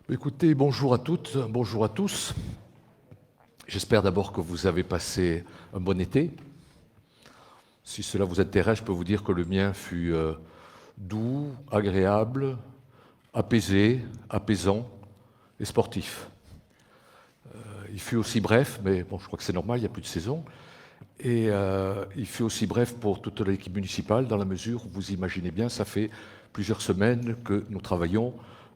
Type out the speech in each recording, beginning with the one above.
Écoutez, bonjour à toutes, bonjour à tous. J'espère d'abord que vous avez passé un bon été. Si cela vous intéresse, je peux vous dire que le mien fut doux, agréable, apaisé, apaisant et sportif. Il fut aussi bref, mais bon, je crois que c'est normal, il n'y a plus de saison. Et il fut aussi bref pour toute l'équipe municipale, dans la mesure où vous imaginez bien, ça fait plusieurs semaines que nous travaillons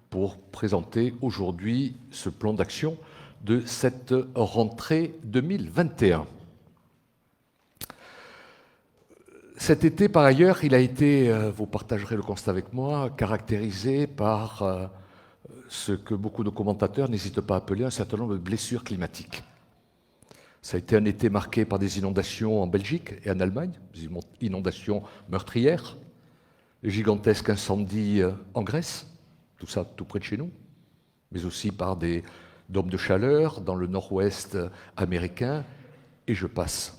pour présenter aujourd'hui ce plan d'action de cette rentrée 2021. Cet été, par ailleurs, il a été, vous partagerez le constat avec moi, caractérisé par ce que beaucoup de commentateurs n'hésitent pas à appeler un certain nombre de blessures climatiques. Ça a été un été marqué par des inondations en Belgique et en Allemagne, des inondations meurtrières, des gigantesques incendies en Grèce, tout ça tout près de chez nous, mais aussi par des dômes de chaleur dans le nord-ouest américain, et je passe.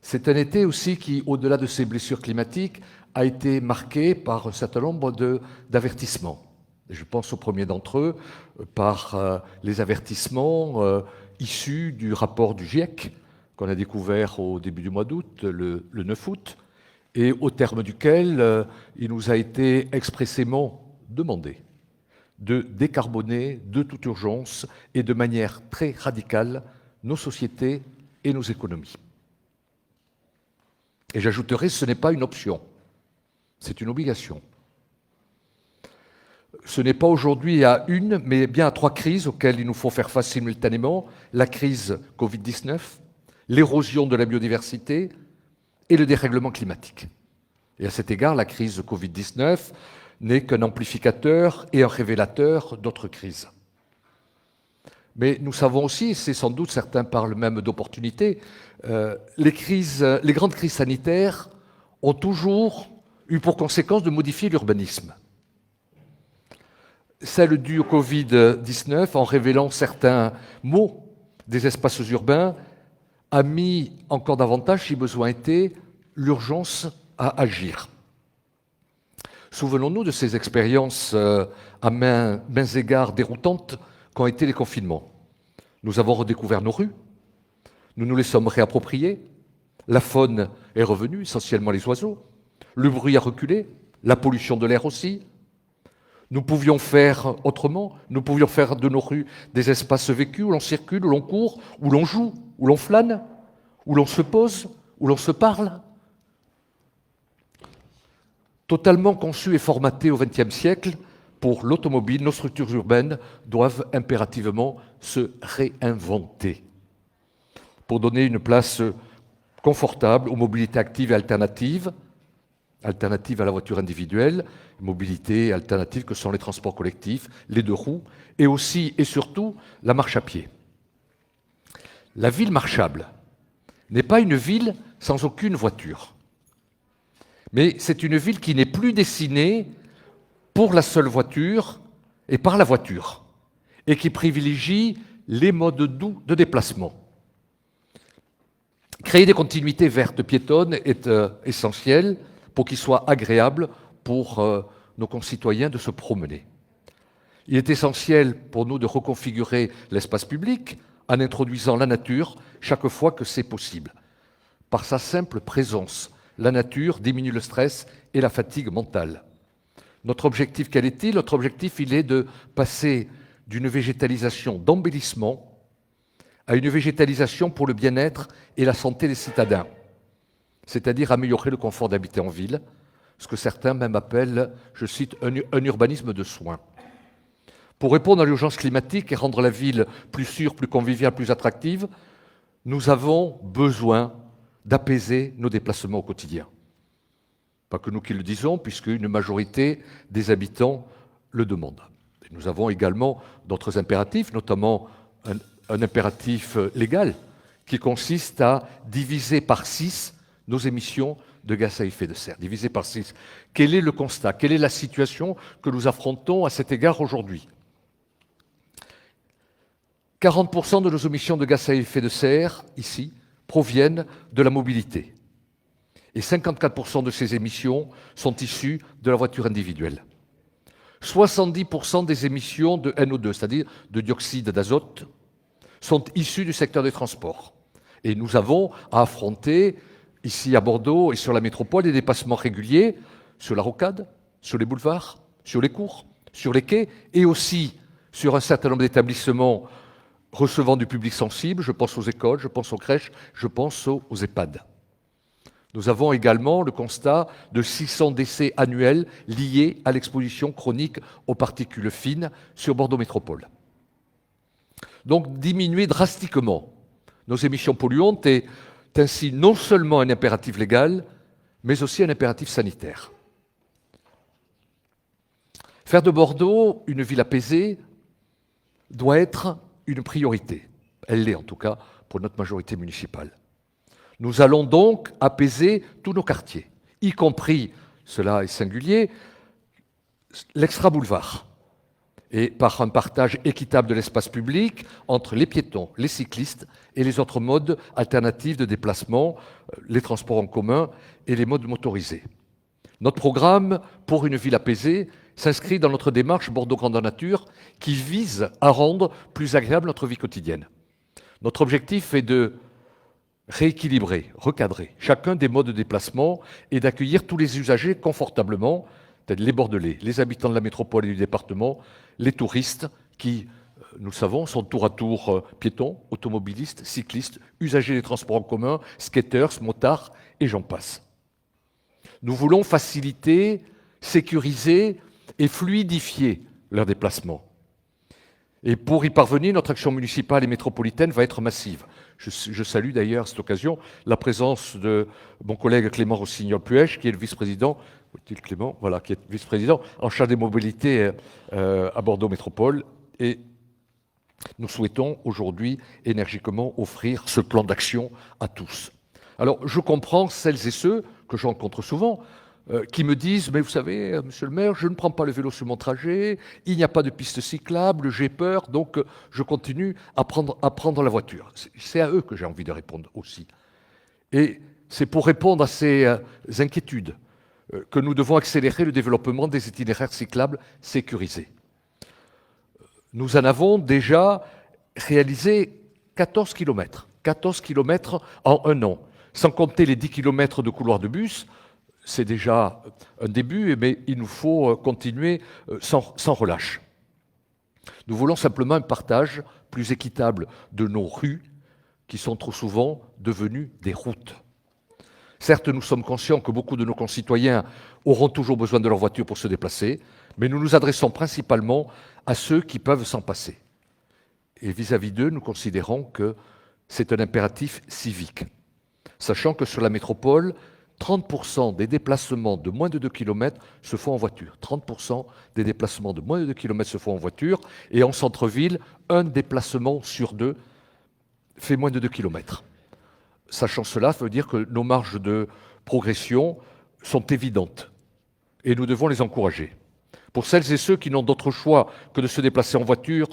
C'est un été aussi qui, au-delà de ces blessures climatiques, a été marqué par un certain nombre d'avertissements. Je pense au premier d'entre eux par les avertissements issus du rapport du GIEC qu'on a découvert au début du mois d'août, le 9 août, et au terme duquel il nous a été expressément demandé de décarboner de toute urgence et de manière très radicale nos sociétés et nos économies. Et j'ajouterai, ce n'est pas une option, c'est une obligation. Ce n'est pas aujourd'hui à une, mais bien à trois crises auxquelles il nous faut faire face simultanément. La crise Covid-19, l'érosion de la biodiversité et le dérèglement climatique. Et à cet égard, la crise Covid-19 n'est qu'un amplificateur et un révélateur d'autres crises. Mais nous savons aussi, et c'est sans doute, certains parlent même d'opportunités, les grandes crises sanitaires ont toujours eu pour conséquence de modifier l'urbanisme. Celle due au Covid-19, en révélant certains maux des espaces urbains, a mis encore davantage, si besoin était, l'urgence à agir. Souvenons-nous de ces expériences à mains égards déroutantes qu'ont été les confinements. Nous avons redécouvert nos rues, nous nous les sommes réappropriées, la faune est revenue, essentiellement les oiseaux, le bruit a reculé, la pollution de l'air aussi. Nous pouvions faire autrement, nous pouvions faire de nos rues des espaces vécus où l'on circule, où l'on court, où l'on joue, où l'on flâne, où l'on se pose, où l'on se parle. Totalement conçus et formatés au XXe siècle pour l'automobile, nos structures urbaines doivent impérativement se réinventer pour donner une place confortable aux mobilités actives et alternatives à la voiture individuelle, mobilité alternative que sont les transports collectifs, les deux roues, et aussi et surtout la marche à pied. La ville marchable n'est pas une ville sans aucune voiture, mais c'est une ville qui n'est plus dessinée pour la seule voiture et par la voiture, et qui privilégie les modes doux de déplacement. Créer des continuités vertes piétonnes est essentiel pour qu'il soit agréable pour nos concitoyens de se promener. Il est essentiel pour nous de reconfigurer l'espace public en introduisant la nature chaque fois que c'est possible. Par sa simple présence, la nature diminue le stress et la fatigue mentale. Notre objectif, quel est-il? Notre objectif, il est de passer d'une végétalisation d'embellissement à une végétalisation pour le bien-être et la santé des citadins, c'est-à-dire améliorer le confort d'habiter en ville, ce que certains même appellent, je cite, un urbanisme de soins. Pour répondre à l'urgence climatique et rendre la ville plus sûre, plus conviviale, plus attractive, nous avons besoin d'apaiser nos déplacements au quotidien. Pas que nous qui le disons, puisque une majorité des habitants le demandent. Et nous avons également d'autres impératifs, notamment un impératif légal qui consiste à diviser par 6 nos émissions de gaz à effet de serre. Divisé par 6. Quel est le constat? Quelle est la situation que nous affrontons à cet égard aujourd'hui? 40% de nos émissions de gaz à effet de serre, ici, proviennent de la mobilité. Et 54% de ces émissions sont issues de la voiture individuelle. 70% des émissions de NO2, c'est-à-dire de dioxyde d'azote, sont issues du secteur des transports. Et nous avons à affronter, ici à Bordeaux et sur la métropole, des dépassements réguliers sur la rocade, sur les boulevards, sur les cours, sur les quais, et aussi sur un certain nombre d'établissements recevant du public sensible. Je pense aux écoles, je pense aux crèches, je pense aux EHPAD. Nous avons également le constat de 600 décès annuels liés à l'exposition chronique aux particules fines sur Bordeaux Métropole. Donc diminuer drastiquement nos émissions polluantes est ainsi non seulement un impératif légal, mais aussi un impératif sanitaire. Faire de Bordeaux une ville apaisée doit être une priorité. Elle l'est en tout cas pour notre majorité municipale. Nous allons donc apaiser tous nos quartiers, y compris, cela est singulier, l'extra-boulevard, et par un partage équitable de l'espace public entre les piétons, les cyclistes et les autres modes alternatifs de déplacement, les transports en commun et les modes motorisés. Notre programme pour une ville apaisée s'inscrit dans notre démarche Bordeaux Grandeur Nature qui vise à rendre plus agréable notre vie quotidienne. Notre objectif est de rééquilibrer, recadrer chacun des modes de déplacement et d'accueillir tous les usagers confortablement, c'est-à-dire les Bordelais, les habitants de la métropole et du département, les touristes qui, nous le savons, sont tour à tour piétons, automobilistes, cyclistes, usagers des transports en commun, skaters, motards et j'en passe. Nous voulons faciliter, sécuriser et fluidifier leurs déplacements. Et pour y parvenir, notre action municipale et métropolitaine va être massive. Je salue d'ailleurs à cette occasion la présence de mon collègue Clément Rossignol-Puech, qui est le vice-président, Clément, voilà, qui est vice-président en charge des mobilités à Bordeaux Métropole. Et nous souhaitons aujourd'hui énergiquement offrir ce plan d'action à tous. Alors, je comprends celles et ceux que je rencontre souvent, qui me disent « Mais vous savez, monsieur le maire, je ne prends pas le vélo sur mon trajet, il n'y a pas de piste cyclable, j'ai peur, donc je continue à prendre la voiture. » C'est à eux que j'ai envie de répondre aussi. Et c'est pour répondre à ces inquiétudes que nous devons accélérer le développement des itinéraires cyclables sécurisés. Nous en avons déjà réalisé 14 km. 14 km en un an, sans compter les 10 km de couloirs de bus. C'est déjà un début, mais il nous faut continuer sans relâche. Nous voulons simplement un partage plus équitable de nos rues, qui sont trop souvent devenues des routes. Certes, nous sommes conscients que beaucoup de nos concitoyens auront toujours besoin de leur voiture pour se déplacer, mais nous nous adressons principalement à ceux qui peuvent s'en passer. Et vis-à-vis d'eux, nous considérons que c'est un impératif civique, sachant que sur la métropole, 30% des déplacements de moins de 2 km se font en voiture. 30% des déplacements de moins de 2 km se font en voiture. Et en centre-ville, un déplacement sur deux fait moins de 2 km. Sachant cela, ça veut dire que nos marges de progression sont évidentes. Et nous devons les encourager. Pour celles et ceux qui n'ont d'autre choix que de se déplacer en voiture,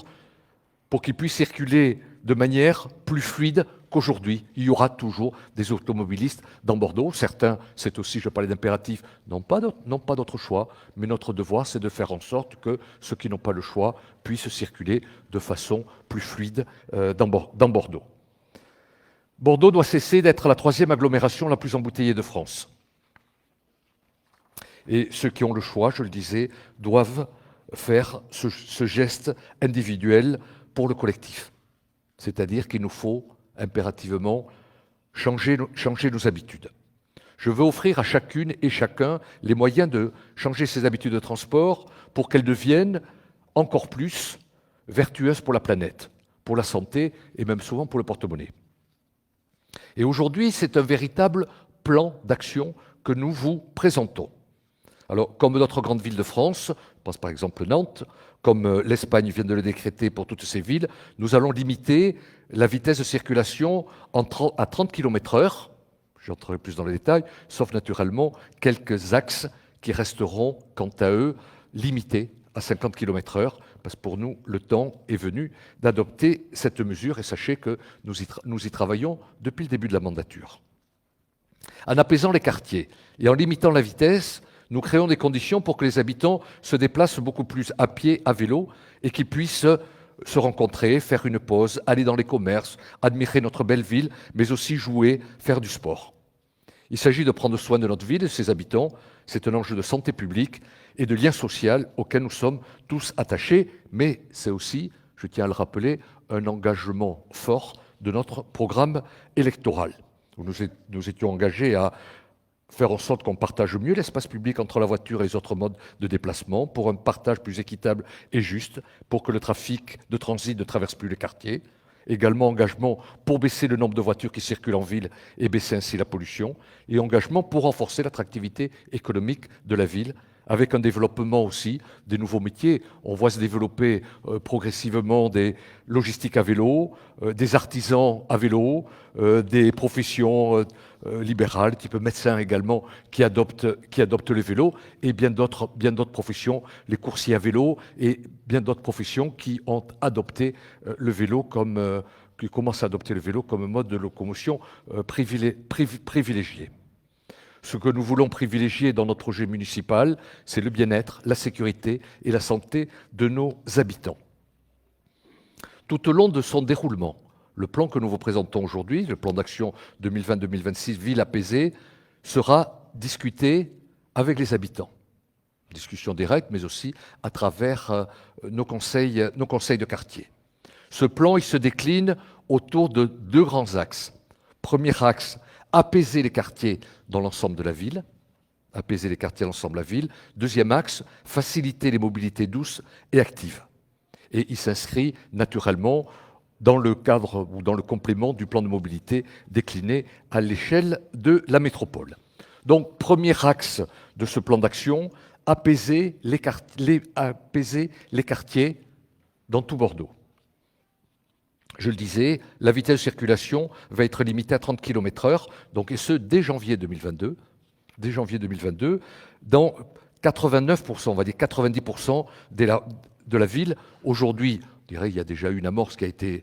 pour qu'ils puissent circuler de manière plus fluide qu'aujourd'hui. Il y aura toujours des automobilistes dans Bordeaux. Certains, c'est aussi, je parlais d'impératif, n'ont pas d'autre choix, mais notre devoir, c'est de faire en sorte que ceux qui n'ont pas le choix puissent circuler de façon plus fluide dans Bordeaux. Bordeaux doit cesser d'être la troisième agglomération la plus embouteillée de France. Et ceux qui ont le choix, je le disais, doivent faire ce geste individuel pour le collectif. C'est-à-dire qu'il nous faut impérativement changer nos habitudes. Je veux offrir à chacune et chacun les moyens de changer ses habitudes de transport pour qu'elles deviennent encore plus vertueuses pour la planète, pour la santé et même souvent pour le porte-monnaie. Et aujourd'hui, c'est un véritable plan d'action que nous vous présentons. Alors, comme d'autres grandes villes de France, je pense par exemple Nantes, comme l'Espagne vient de le décréter pour toutes ces villes, nous allons limiter la vitesse de circulation à 30 km/h, j'entrerai plus dans les détails, sauf naturellement quelques axes qui resteront, quant à eux, limités à 50 km/h, parce que pour nous, le temps est venu d'adopter cette mesure, et sachez que nous y travaillons depuis le début de la mandature. En apaisant les quartiers et en limitant la vitesse, Nous créons des conditions pour que les habitants se déplacent beaucoup plus à pied, à vélo, et qu'ils puissent se rencontrer, faire une pause, aller dans les commerces, admirer notre belle ville, mais aussi jouer, faire du sport. Il s'agit de prendre soin de notre ville et de ses habitants. C'est un enjeu de santé publique et de lien social auquel nous sommes tous attachés, mais c'est aussi, je tiens à le rappeler, un engagement fort de notre programme électoral. Nous étions engagés à faire en sorte qu'on partage mieux l'espace public entre la voiture et les autres modes de déplacement, pour un partage plus équitable et juste, pour que le trafic de transit ne traverse plus les quartiers. Également engagement pour baisser le nombre de voitures qui circulent en ville et baisser ainsi la pollution. Et engagement pour renforcer l'attractivité économique de la ville, avec un développement aussi des nouveaux métiers. On voit se développer progressivement des logistiques à vélo, des artisans à vélo, des professions libérales, type médecin également, qui adoptent le vélo, et bien d'autres professions, les coursiers à vélo, et bien d'autres professions qui ont adopté le vélo qui commencent à adopter le vélo comme mode de locomotion privilégié. Ce que nous voulons privilégier dans notre projet municipal, c'est le bien-être, la sécurité et la santé de nos habitants. Tout au long de son déroulement, le plan que nous vous présentons aujourd'hui, le plan d'action 2020-2026 Ville apaisée, sera discuté avec les habitants. Discussion directe, mais aussi à travers nos conseils de quartier. Ce plan, il se décline autour de 2 grands axes. Premier axe, apaiser les quartiers dans l'ensemble de la ville. Apaiser les quartiers dans l'ensemble de la ville. Deuxième axe, faciliter les mobilités douces et actives. Et il s'inscrit naturellement dans le cadre ou dans le complément du plan de mobilité décliné à l'échelle de la métropole. Donc, premier axe de ce plan d'action, apaiser les quartiers dans tout Bordeaux. Je le disais, la vitesse de circulation va être limitée à 30 km/h, donc, et ce, dès janvier 2022. Dès janvier 2022, dans 89%, on va dire 90% de la ville. Aujourd'hui, je dirais, il y a déjà eu une amorce qui a été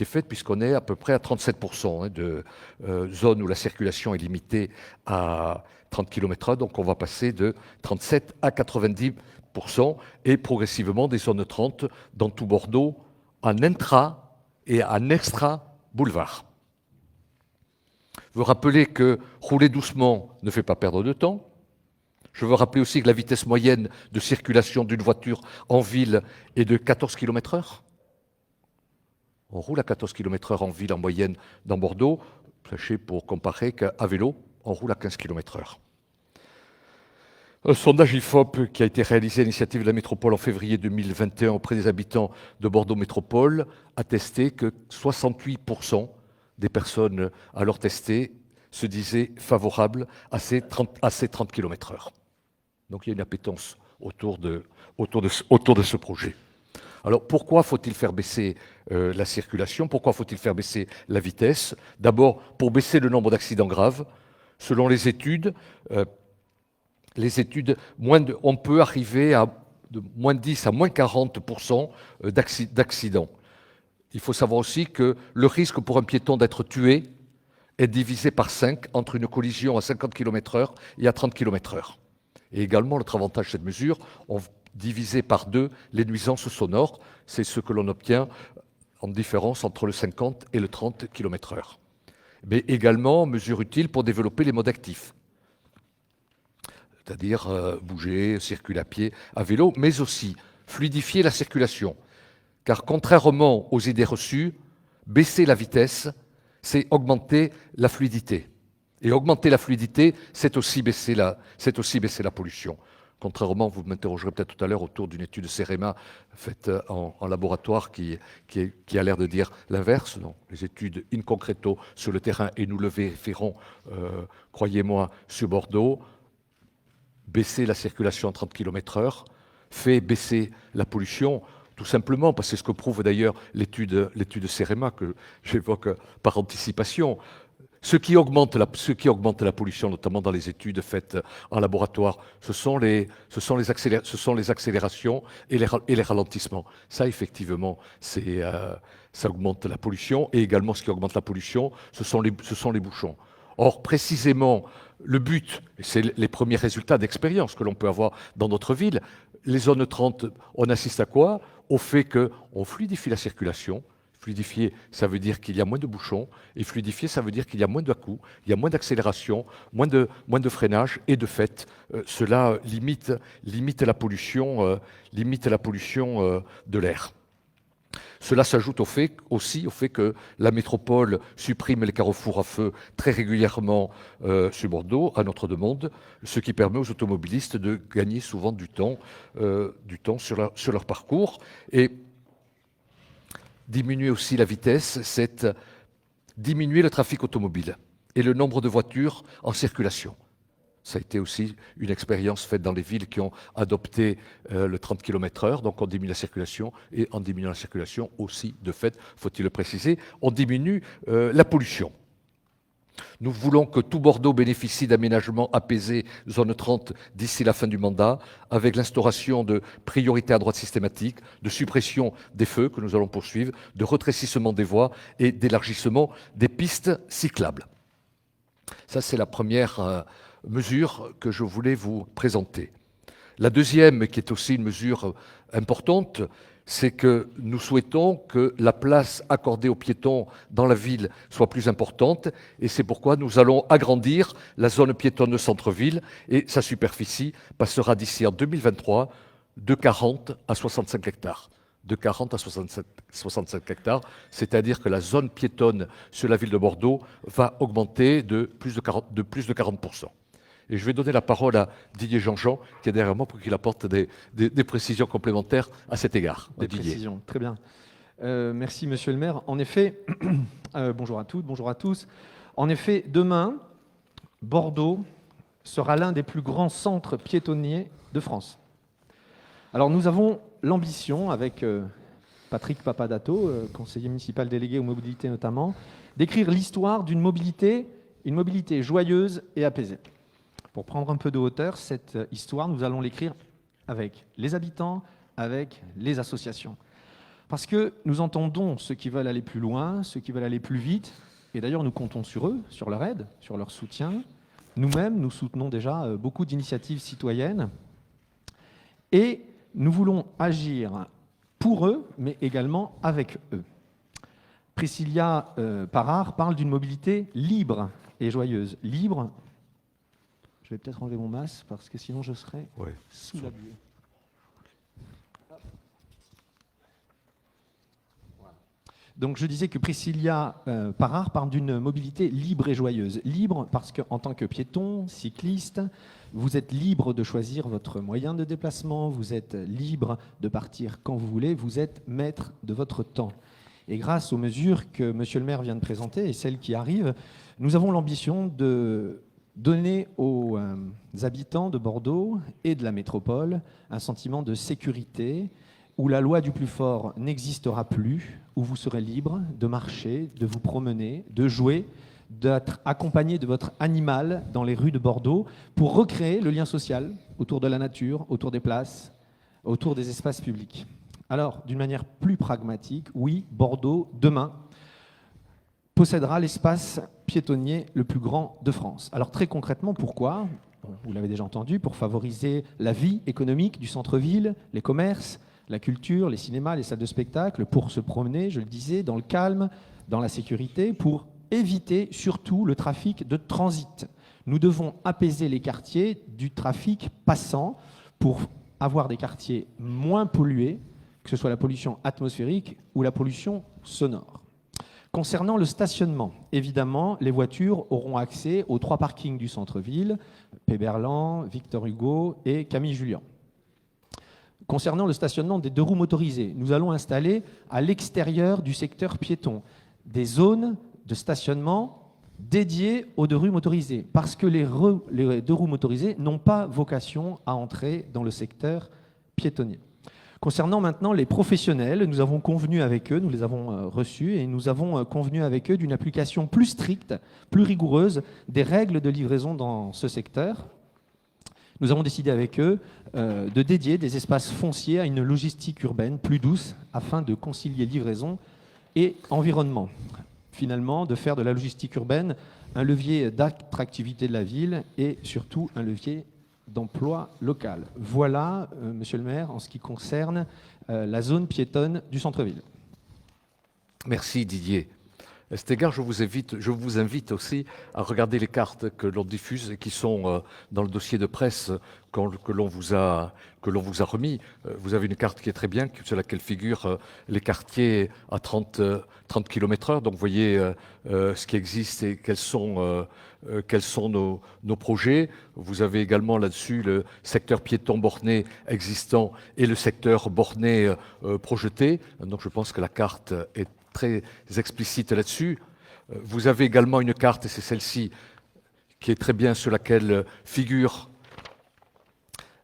faite, puisqu'on est à peu près à 37% de zones où la circulation est limitée à 30 km/h, donc on va passer de 37 à 90%, et progressivement des zones 30 dans tout Bordeaux, en intra- et en extra-boulevard. Je veux rappeler que rouler doucement ne fait pas perdre de temps. Je veux rappeler aussi que la vitesse moyenne de circulation d'une voiture en ville est de 14 km/h. On roule à 14 km/h en ville en moyenne dans Bordeaux. Sachez, pour comparer, qu'à vélo, on roule à 15 km/h. Un sondage IFOP qui a été réalisé à l'initiative de la métropole en février 2021 auprès des habitants de Bordeaux Métropole a testé que 68% des personnes alors testées se disaient favorables à ces 30 km/h. Donc il y a une appétence autour de ce projet. Alors pourquoi faut-il faire baisser la circulation? Pourquoi faut-il faire baisser la vitesse? D'abord, pour baisser le nombre d'accidents graves. Selon les études, on peut arriver de moins 10 à moins 40% d'accidents. Il faut savoir aussi que le risque pour un piéton d'être tué est divisé par 5 entre une collision à 50 km/h et à 30 km/h. Et également, l'autre avantage de cette mesure, on divisé par 2 les nuisances sonores. C'est ce que l'on obtient en différence entre le 50 et le 30 km/h. Mais également, mesure utile pour développer les modes actifs, c'est-à-dire bouger, circuler à pied, à vélo, mais aussi fluidifier la circulation. Car contrairement aux idées reçues, baisser la vitesse, c'est augmenter la fluidité. Et augmenter la fluidité, c'est aussi baisser la pollution. Contrairement, vous m'interrogerez peut-être tout à l'heure autour d'une étude CEREMA faite en laboratoire qui a l'air de dire l'inverse. Non, les études in concreto sur le terrain, et nous le vérifierons, croyez-moi, sur Bordeaux, baisser la circulation à 30 km/h fait baisser la pollution, tout simplement, parce que c'est ce que prouve d'ailleurs l'étude CEREMA que j'évoque par anticipation. Ce qui augmente la pollution, notamment dans les études faites en laboratoire, ce sont les accélérations et les ralentissements. Ça, effectivement, ça augmente la pollution. Et également, ce qui augmente la pollution, ce sont les bouchons. Or, précisément, le but, et c'est les premiers résultats d'expérience que l'on peut avoir dans notre ville, les zones 30, on assiste à quoi? Au fait qu'on fluidifie la circulation. Fluidifier, ça veut dire qu'il y a moins de bouchons, et fluidifier, ça veut dire qu'il y a moins de à-coups, il y a moins d'accélération, moins de freinage, et de fait, cela limite la pollution de l'air. Cela s'ajoute aussi au fait que la métropole supprime les carrefours à feu très régulièrement sur Bordeaux, à notre demande, ce qui permet aux automobilistes de gagner souvent du temps sur leur parcours. Et diminuer aussi la vitesse, c'est diminuer le trafic automobile et le nombre de voitures en circulation. Ça a été aussi une expérience faite dans les villes qui ont adopté le 30 km/h, donc on diminue la circulation, et en diminuant la circulation aussi, de fait, faut-il le préciser, on diminue la pollution. Nous voulons que tout Bordeaux bénéficie d'aménagements apaisés, zone 30, d'ici la fin du mandat, avec l'instauration de priorités à droite systématique, de suppression des feux que nous allons poursuivre, de rétrécissement des voies et d'élargissement des pistes cyclables. Ça, c'est la première mesure que je voulais vous présenter. La deuxième, qui est aussi une mesure importante, c'est que nous souhaitons que la place accordée aux piétons dans la ville soit plus importante, et c'est pourquoi nous allons agrandir la zone piétonne de centre-ville, et sa superficie passera d'ici en 2023 de 40 à 65 hectares. De 40 à 65 hectares, c'est-à-dire que la zone piétonne sur la ville de Bordeaux va augmenter de plus de 40%. Et je vais donner la parole à Didier Jean-Jean, qui est derrière moi, pour qu'il apporte des précisions complémentaires à cet égard. Des précisions, très bien. Merci, monsieur le maire. En effet, bonjour à toutes, bonjour à tous. En effet, demain, Bordeaux sera l'un des plus grands centres piétonniers de France. Alors, nous avons l'ambition, avec Patrick Papadato, conseiller municipal délégué aux mobilités notamment, d'écrire l'histoire d'une mobilité, une mobilité joyeuse et apaisée. Pour prendre un peu de hauteur, cette histoire, nous allons l'écrire avec les habitants, avec les associations. Parce que nous entendons ceux qui veulent aller plus loin, ceux qui veulent aller plus vite, et d'ailleurs nous comptons sur eux, sur leur aide, sur leur soutien. Nous-mêmes, nous soutenons déjà beaucoup d'initiatives citoyennes, et nous voulons agir pour eux, mais également avec eux. Priscilla Parard parle d'une mobilité libre et joyeuse. Libre. Je vais peut-être enlever mon masque parce que sinon je serai sous la buée. Voilà. Donc je disais que Priscilla Parard parle d'une mobilité libre et joyeuse. Libre parce qu'en tant que piéton, cycliste, vous êtes libre de choisir votre moyen de déplacement, vous êtes libre de partir quand vous voulez, vous êtes maître de votre temps. Et grâce aux mesures que monsieur le maire vient de présenter et celles qui arrivent, nous avons l'ambition de donner aux habitants de Bordeaux et de la métropole un sentiment de sécurité où la loi du plus fort n'existera plus, où vous serez libre de marcher, de vous promener, de jouer, d'être accompagné de votre animal dans les rues de Bordeaux pour recréer le lien social autour de la nature, autour des places, autour des espaces publics. Alors, d'une manière plus pragmatique, oui, Bordeaux, demain, possédera l'espace piétonnier le plus grand de France. Alors très concrètement, pourquoi ? Vous l'avez déjà entendu, pour favoriser la vie économique du centre-ville, les commerces, la culture, les cinémas, les salles de spectacle, pour se promener, je le disais, dans le calme, dans la sécurité, pour éviter surtout le trafic de transit. Nous devons apaiser les quartiers du trafic passant pour avoir des quartiers moins pollués, que ce soit la pollution atmosphérique ou la pollution sonore. Concernant le stationnement, évidemment, les voitures auront accès aux 3 parkings du centre-ville, Péberlan, Victor Hugo et Camille Julien. Concernant le stationnement des 2 roues motorisées, nous allons installer à l'extérieur du secteur piéton des zones de stationnement dédiées aux 2 roues motorisées, parce que les 2 roues motorisées n'ont pas vocation à entrer dans le secteur piétonnier. Concernant maintenant les professionnels, nous avons convenu avec eux, nous les avons reçus, et nous avons convenu avec eux d'une application plus stricte, plus rigoureuse des règles de livraison dans ce secteur. Nous avons décidé avec eux de dédier des espaces fonciers à une logistique urbaine plus douce afin de concilier livraison et environnement. finalement de faire de la logistique urbaine un levier d'attractivité de la ville et surtout un levier d'emploi local. Voilà, monsieur le maire, en ce qui concerne la zone piétonne du centre-ville. Merci Didier. À cet égard, je vous invite aussi à regarder les cartes que l'on diffuse et qui sont dans le dossier de presse que l'on vous a remis. Vous avez une carte qui est très bien, sur laquelle figurent les quartiers à 30 km/h. Donc vous voyez ce qui existe et quels sont nos projets. Vous avez également là-dessus le secteur piéton borné existant et le secteur borné projeté. Donc je pense que la carte est très explicite là-dessus. Vous avez également une carte, et c'est celle-ci qui est très bien, sur laquelle figure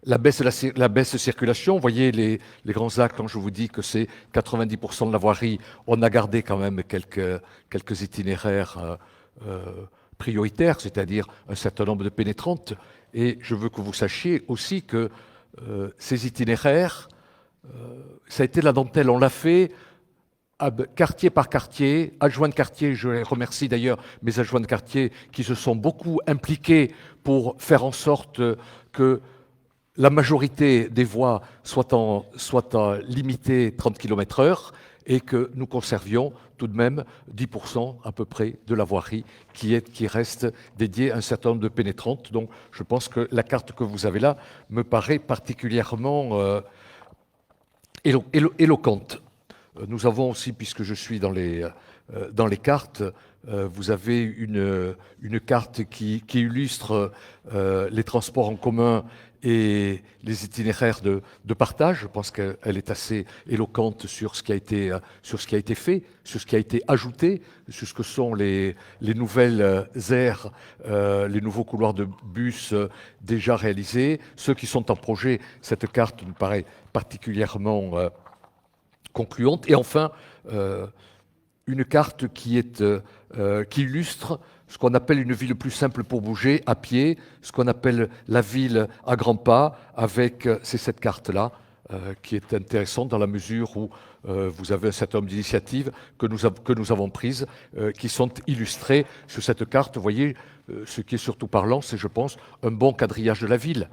la baisse de circulation. Vous voyez les grands axes, quand je vous dis que c'est 90% de la voirie, on a gardé quand même quelques itinéraires prioritaires, c'est-à-dire un certain nombre de pénétrantes. Et je veux que vous sachiez aussi que ces itinéraires, ça a été la dentelle, on l'a fait quartier par quartier, adjoints de quartier, je les remercie d'ailleurs, mes adjoints de quartier qui se sont beaucoup impliqués pour faire en sorte que la majorité des voies soit limitée 30 km/h et que nous conservions tout de même 10% à peu près de la voirie qui reste dédiée à un certain nombre de pénétrantes. Donc je pense que la carte que vous avez là me paraît particulièrement éloquente. Nous avons aussi, puisque je suis dans les cartes, vous avez une carte qui illustre les transports en commun et les itinéraires de partage. Je pense qu'elle est assez éloquente sur ce qui a été fait, sur ce qui a été ajouté, sur ce que sont les nouvelles aires, les nouveaux couloirs de bus déjà réalisés, ceux qui sont en projet. Cette carte me paraît particulièrement concluante. Et enfin, une carte qui illustre ce qu'on appelle une ville plus simple pour bouger à pied, ce qu'on appelle la ville à grands pas, c'est cette carte-là qui est intéressante dans la mesure où vous avez un certain nombre d'initiatives que nous avons prises qui sont illustrées sur cette carte. Vous voyez, ce qui est surtout parlant, c'est, je pense, un bon quadrillage de la ville.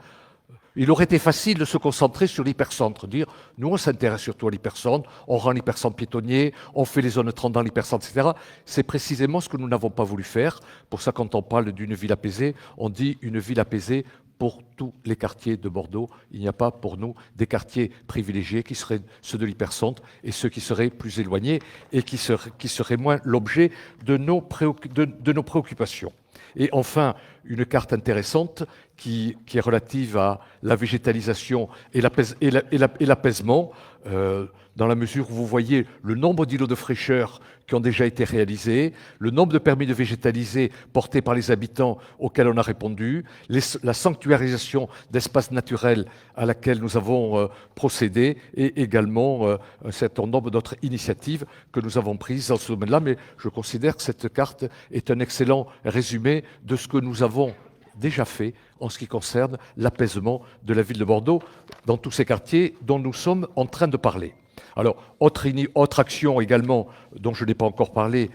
Il aurait été facile de se concentrer sur l'hypercentre, dire nous on s'intéresse surtout à l'hypercentre, on rend l'hypercentre piétonnier, on fait les zones 30 dans l'hypercentre, etc. C'est précisément ce que nous n'avons pas voulu faire. Pour ça, quand on parle d'une ville apaisée, on dit une ville apaisée pour tous les quartiers de Bordeaux. Il n'y a pas pour nous des quartiers privilégiés qui seraient ceux de l'hypercentre et ceux qui seraient plus éloignés et qui seraient moins l'objet de nos préoccupations. Et enfin, une carte intéressante qui est relative à la végétalisation et l'apaisement, dans la mesure où vous voyez le nombre d'îlots de fraîcheur qui ont déjà été réalisés, le nombre de permis de végétaliser portés par les habitants auxquels on a répondu, la sanctuarisation d'espaces naturels à laquelle nous avons procédé et également un certain nombre d'autres initiatives que nous avons prises dans ce domaine-là. Mais je considère que cette carte est un excellent résumé de ce que nous avons déjà fait en ce qui concerne l'apaisement de la ville de Bordeaux dans tous ces quartiers dont nous sommes en train de parler. Alors, autre action également dont je n'ai pas encore parlé,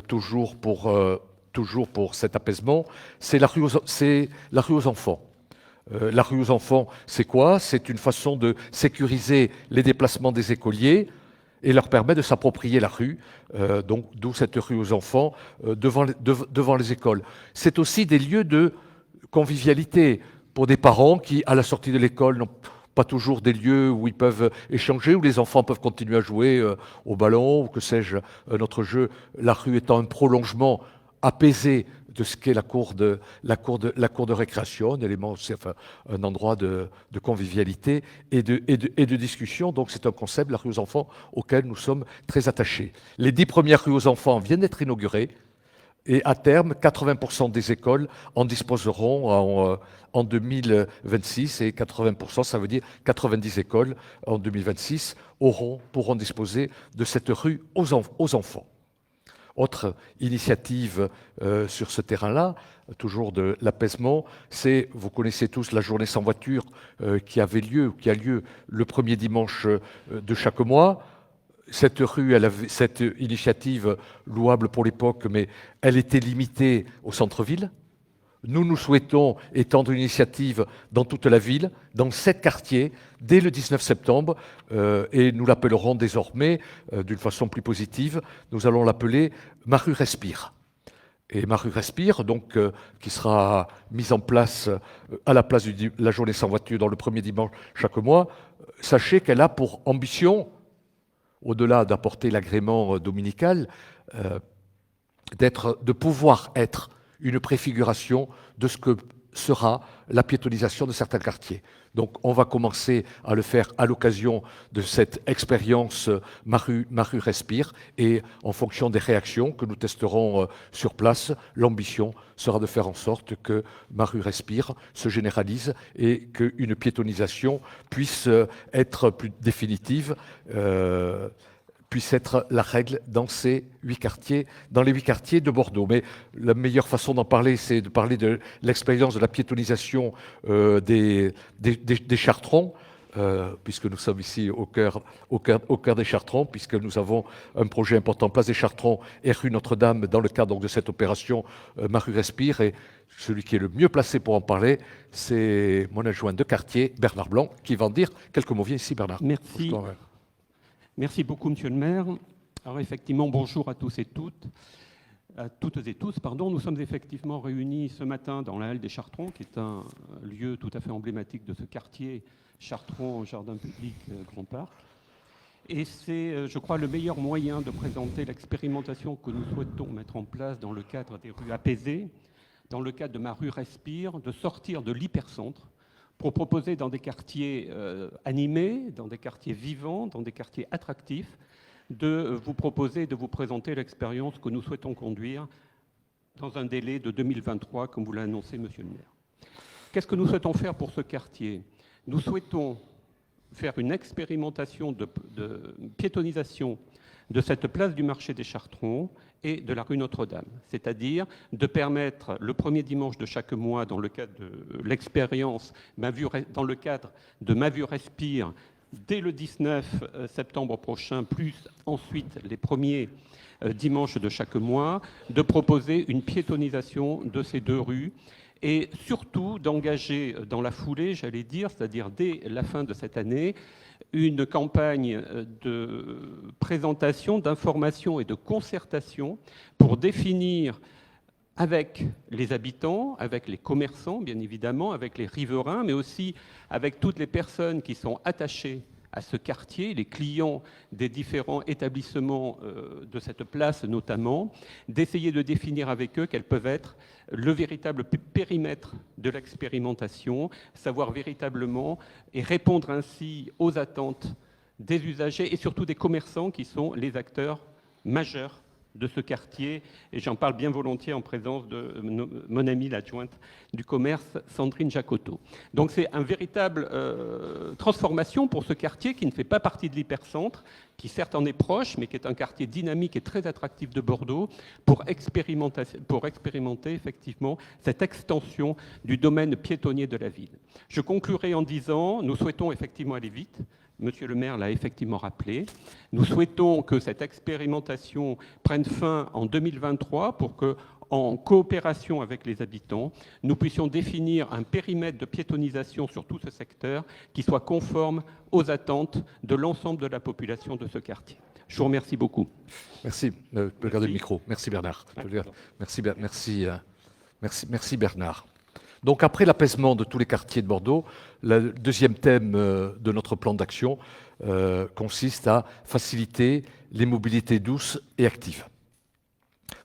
toujours pour cet apaisement, c'est la rue aux enfants. La rue aux enfants, c'est quoi? C'est une façon de sécuriser les déplacements des écoliers et leur permet de s'approprier la rue, donc d'où cette rue aux enfants devant les écoles. C'est aussi des lieux de convivialité pour des parents qui, à la sortie de l'école, n'ont pas toujours des lieux où ils peuvent échanger, où les enfants peuvent continuer à jouer au ballon, ou que sais-je, un autre jeu, la rue étant un prolongement apaisé de ce qu'est la cour de récréation, un élément, enfin, un endroit de convivialité et de discussion. Donc c'est un concept, la rue aux enfants, auquel nous sommes très attachés. Les 10 premières rues aux enfants viennent d'être inaugurées. Et à terme, 80% des écoles en disposeront en 2026, et 80%, ça veut dire 90 écoles en 2026 pourront disposer de cette rue aux enfants. Autre initiative sur ce terrain-là, toujours de l'apaisement, c'est, vous connaissez tous la journée sans voiture qui a lieu le premier dimanche de chaque mois. cette rue, cette initiative louable pour l'époque, mais elle était limitée au centre-ville. Nous souhaitons étendre une initiative dans toute la ville, dans 7 quartiers, dès le 19 septembre, et nous l'appellerons désormais, d'une façon plus positive, nous allons l'appeler Ma rue respire. Et Ma rue respire, donc, qui sera mise en place à la place de la journée sans voiture dans le premier dimanche chaque mois, sachez qu'elle a pour ambition, au-delà d'apporter l'agrément dominical, de pouvoir être une préfiguration de ce que sera la piétonisation de certains quartiers. Donc on va commencer à le faire à l'occasion de cette expérience Ma rue respire, et en fonction des réactions que nous testerons sur place, l'ambition sera de faire en sorte que Ma rue respire se généralise et qu'une piétonisation puisse être plus définitive, puisse être la règle dans ces 8 quartiers, dans les 8 quartiers de Bordeaux. Mais la meilleure façon d'en parler, c'est de parler de l'expérience de la piétonisation des Chartrons, puisque nous sommes ici au cœur des Chartrons, puisque nous avons un projet important, Place des Chartrons et rue Notre-Dame, dans le cadre donc, de cette opération Ma rue respire. Et celui qui est le mieux placé pour en parler, c'est mon adjoint de quartier, Bernard Blanc, qui va en dire quelques mots. Viens ici, Bernard. Merci. Merci beaucoup, Monsieur le maire. Alors effectivement, bonjour à tous et toutes. À toutes et tous, pardon. Nous sommes effectivement réunis ce matin dans la halle des Chartrons, qui est un lieu tout à fait emblématique de ce quartier Chartrons, jardin public, Grand Parc. Et c'est, je crois, le meilleur moyen de présenter l'expérimentation que nous souhaitons mettre en place dans le cadre des rues apaisées, dans le cadre de Ma rue respire, de sortir de l'hypercentre, pour proposer dans des quartiers animés, dans des quartiers vivants, dans des quartiers attractifs, de vous proposer, de vous présenter l'expérience que nous souhaitons conduire dans un délai de 2023, comme vous l'a annoncé, Monsieur le maire. Qu'est-ce que nous souhaitons faire pour ce quartier? Nous souhaitons faire une expérimentation de piétonisation de cette place du marché des Chartrons et de la rue Notre-Dame, c'est-à-dire de permettre le premier dimanche de chaque mois, dans le cadre de l'expérience, dans le cadre de Ma vue respire, dès le 19 septembre prochain, plus ensuite les premiers dimanches de chaque mois, de proposer une piétonisation de ces 2 rues et surtout d'engager dans la foulée, j'allais dire, c'est-à-dire dès la fin de cette année, une campagne de présentation, d'information et de concertation pour définir avec les habitants, avec les commerçants, bien évidemment, avec les riverains, mais aussi avec toutes les personnes qui sont attachées à ce quartier, les clients des différents établissements de cette place notamment, d'essayer de définir avec eux quels peuvent être le véritable périmètre de l'expérimentation, savoir véritablement et répondre ainsi aux attentes des usagers et surtout des commerçants qui sont les acteurs majeurs de ce quartier, et j'en parle bien volontiers en présence de mon amie l'adjointe du commerce, Sandrine Jacotto. Donc c'est une véritable transformation pour ce quartier qui ne fait pas partie de l'hypercentre, qui certes en est proche, mais qui est un quartier dynamique et très attractif de Bordeaux, pour expérimenter effectivement cette extension du domaine piétonnier de la ville. Je conclurai en disant, nous souhaitons effectivement aller vite. Monsieur le maire l'a effectivement rappelé. Nous souhaitons que cette expérimentation prenne fin en 2023 pour que, en coopération avec les habitants, nous puissions définir un périmètre de piétonisation sur tout ce secteur qui soit conforme aux attentes de l'ensemble de la population de ce quartier. Je vous remercie beaucoup. Merci. Regardez le micro. Merci Bernard. Merci Bernard. Donc après l'apaisement de tous les quartiers de Bordeaux, le deuxième thème de notre plan d'action consiste à faciliter les mobilités douces et actives.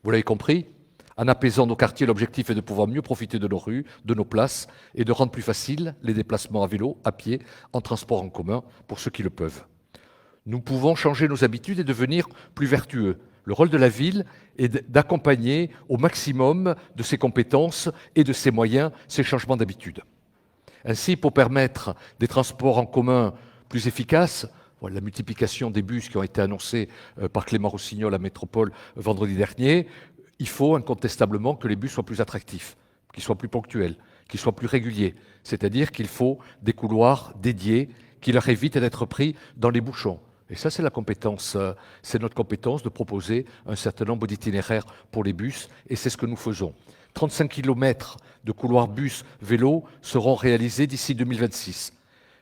Vous l'avez compris, en apaisant nos quartiers, l'objectif est de pouvoir mieux profiter de nos rues, de nos places et de rendre plus faciles les déplacements à vélo, à pied, en transport en commun pour ceux qui le peuvent. Nous pouvons changer nos habitudes et devenir plus vertueux. Le rôle de la ville est d'accompagner au maximum de ses compétences et de ses moyens ces changements d'habitude. Ainsi, pour permettre des transports en commun plus efficaces, voilà la multiplication des bus qui ont été annoncés par Clément Rossignol à Métropole vendredi dernier, il faut incontestablement que les bus soient plus attractifs, qu'ils soient plus ponctuels, qu'ils soient plus réguliers. C'est-à-dire qu'il faut des couloirs dédiés qui leur évitent d'être pris dans les bouchons. Et ça, c'est la compétence, c'est notre compétence de proposer un certain nombre d'itinéraires pour les bus, et c'est ce que nous faisons. 35 km de couloirs bus-vélo seront réalisés d'ici 2026.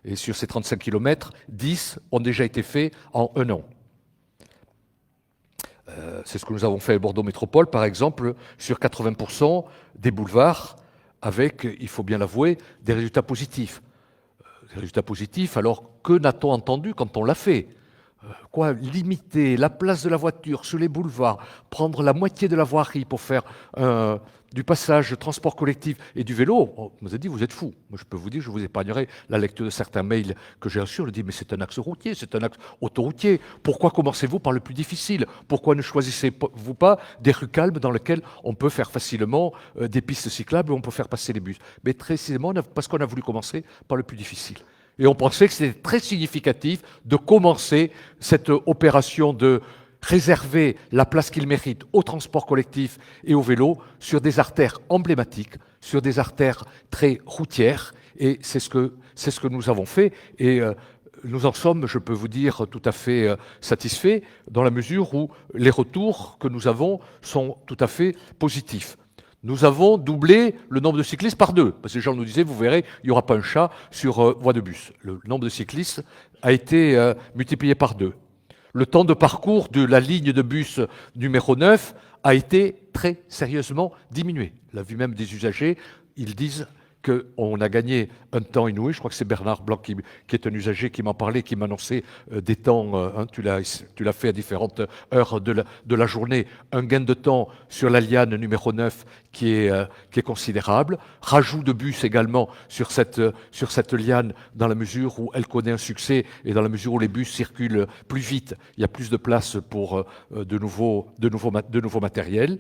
Et sur ces 35 km, 10 ont déjà été faits en 1 an. C'est ce que nous avons fait à Bordeaux Métropole, par exemple, sur 80% des boulevards, avec, il faut bien l'avouer, des résultats positifs. Des résultats positifs, alors que n'a-t-on entendu quand on l'a fait ? Quoi, limiter la place de la voiture sur les boulevards, prendre la moitié de la voirie pour faire du passage, de transport collectif et du vélo, on nous a dit, vous êtes fous. Moi, je peux vous dire, je vous épargnerai la lecture de certains mails que j'ai reçus. On nous dit, mais c'est un axe routier, c'est un axe autoroutier. Pourquoi commencez-vous par le plus difficile? Pourquoi ne choisissez-vous pas des rues calmes dans lesquelles on peut faire facilement des pistes cyclables où on peut faire passer les bus? Mais précisément parce qu'on a voulu commencer par le plus difficile. Et on pensait que c'était très significatif de commencer cette opération de réserver la place qu'il mérite au transport collectif et au vélo sur des artères emblématiques, sur des artères très routières. Et c'est ce que nous avons fait. Et nous en sommes, je peux vous dire, tout à fait satisfaits, dans la mesure où les retours que nous avons sont tout à fait positifs. Nous avons doublé le nombre de cyclistes par 2. Parce que les gens nous disaient, vous verrez, il n'y aura pas un chat sur voie de bus. Le nombre de cyclistes a été multiplié par 2. Le temps de parcours de la ligne de bus numéro 9 a été très sérieusement diminué. La vue même des usagers, ils disent qu'on a gagné un temps inouï. Je crois que c'est Bernard Blanc qui est un usager qui m'en parlait, qui m'annonçait des temps, tu l'as fait à différentes heures de la journée, un gain de temps sur la liane numéro 9 qui est considérable. Rajout de bus également sur cette liane dans la mesure où elle connaît un succès et dans la mesure où les bus circulent plus vite, il y a plus de place pour de nouveaux matériels.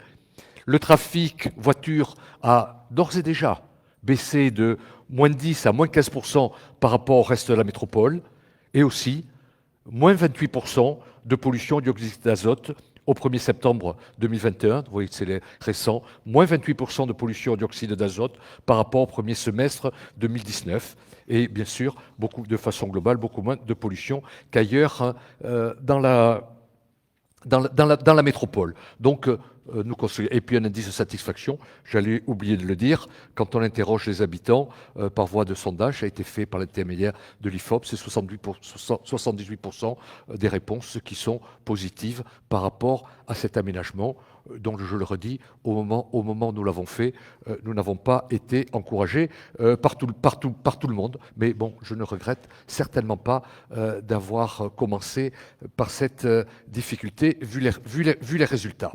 Le trafic voiture a d'ores et déjà baissé de moins 10 à moins 15% par rapport au reste de la métropole, et aussi moins 28% de pollution au dioxyde d'azote au 1er septembre 2021, vous voyez que c'est récent, moins 28% de pollution au dioxyde d'azote par rapport au premier semestre 2019, et bien sûr, de façon globale, beaucoup moins de pollution qu'ailleurs dans la métropole. Donc, et puis un indice de satisfaction, j'allais oublier de le dire, quand on interroge les habitants par voie de sondage, ça a été fait par l'intermédiaire de l'IFOP, c'est 78% des réponses qui sont positives par rapport à cet aménagement. Donc je le redis, au moment où nous l'avons fait, nous n'avons pas été encouragés par tout le monde. Mais bon, je ne regrette certainement pas d'avoir commencé par cette difficulté, vu les résultats.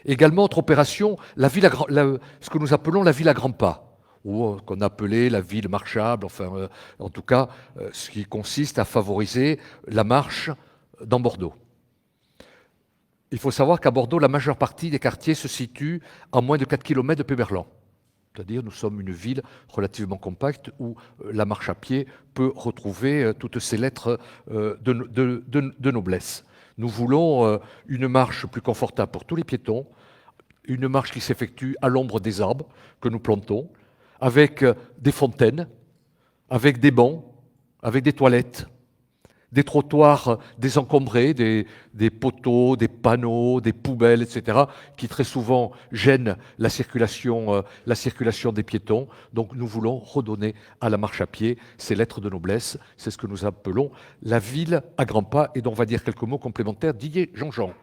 Également, autre opération, ce que nous appelons la ville à grands pas, ou qu'on appelait la ville marchable, enfin, en tout cas, ce qui consiste à favoriser la marche dans Bordeaux. Il faut savoir qu'à Bordeaux, la majeure partie des quartiers se situent à moins de 4 km de Péberlan. C'est-à-dire, nous sommes une ville relativement compacte où la marche à pied peut retrouver toutes ses lettres de noblesse. Nous voulons une marche plus confortable pour tous les piétons, une marche qui s'effectue à l'ombre des arbres que nous plantons, avec des fontaines, avec des bancs, avec des toilettes, des trottoirs désencombrés, des poteaux, des panneaux, des poubelles, etc., qui très souvent gênent la circulation des piétons. Donc nous voulons redonner à la marche à pied ses lettres de noblesse. C'est ce que nous appelons la ville à grands pas, et dont on va dire quelques mots complémentaires. Didier Jean-Jean.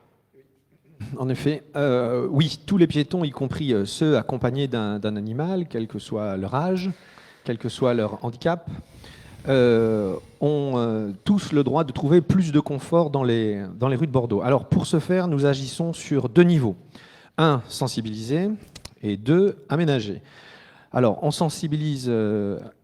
En effet, oui, tous les piétons, y compris ceux accompagnés d'un animal, quel que soit leur âge, quel que soit leur handicap, ont tous le droit de trouver plus de confort dans les rues de Bordeaux. Alors pour ce faire, nous agissons sur 2 niveaux. 1, sensibiliser, et 2, aménager. Alors on sensibilise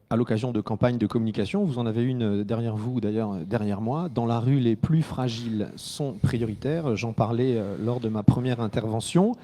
à l'occasion de campagnes de communication. Vous en avez une derrière vous, d'ailleurs derrière moi. Dans la rue, les plus fragiles sont prioritaires. J'en parlais lors de ma première intervention.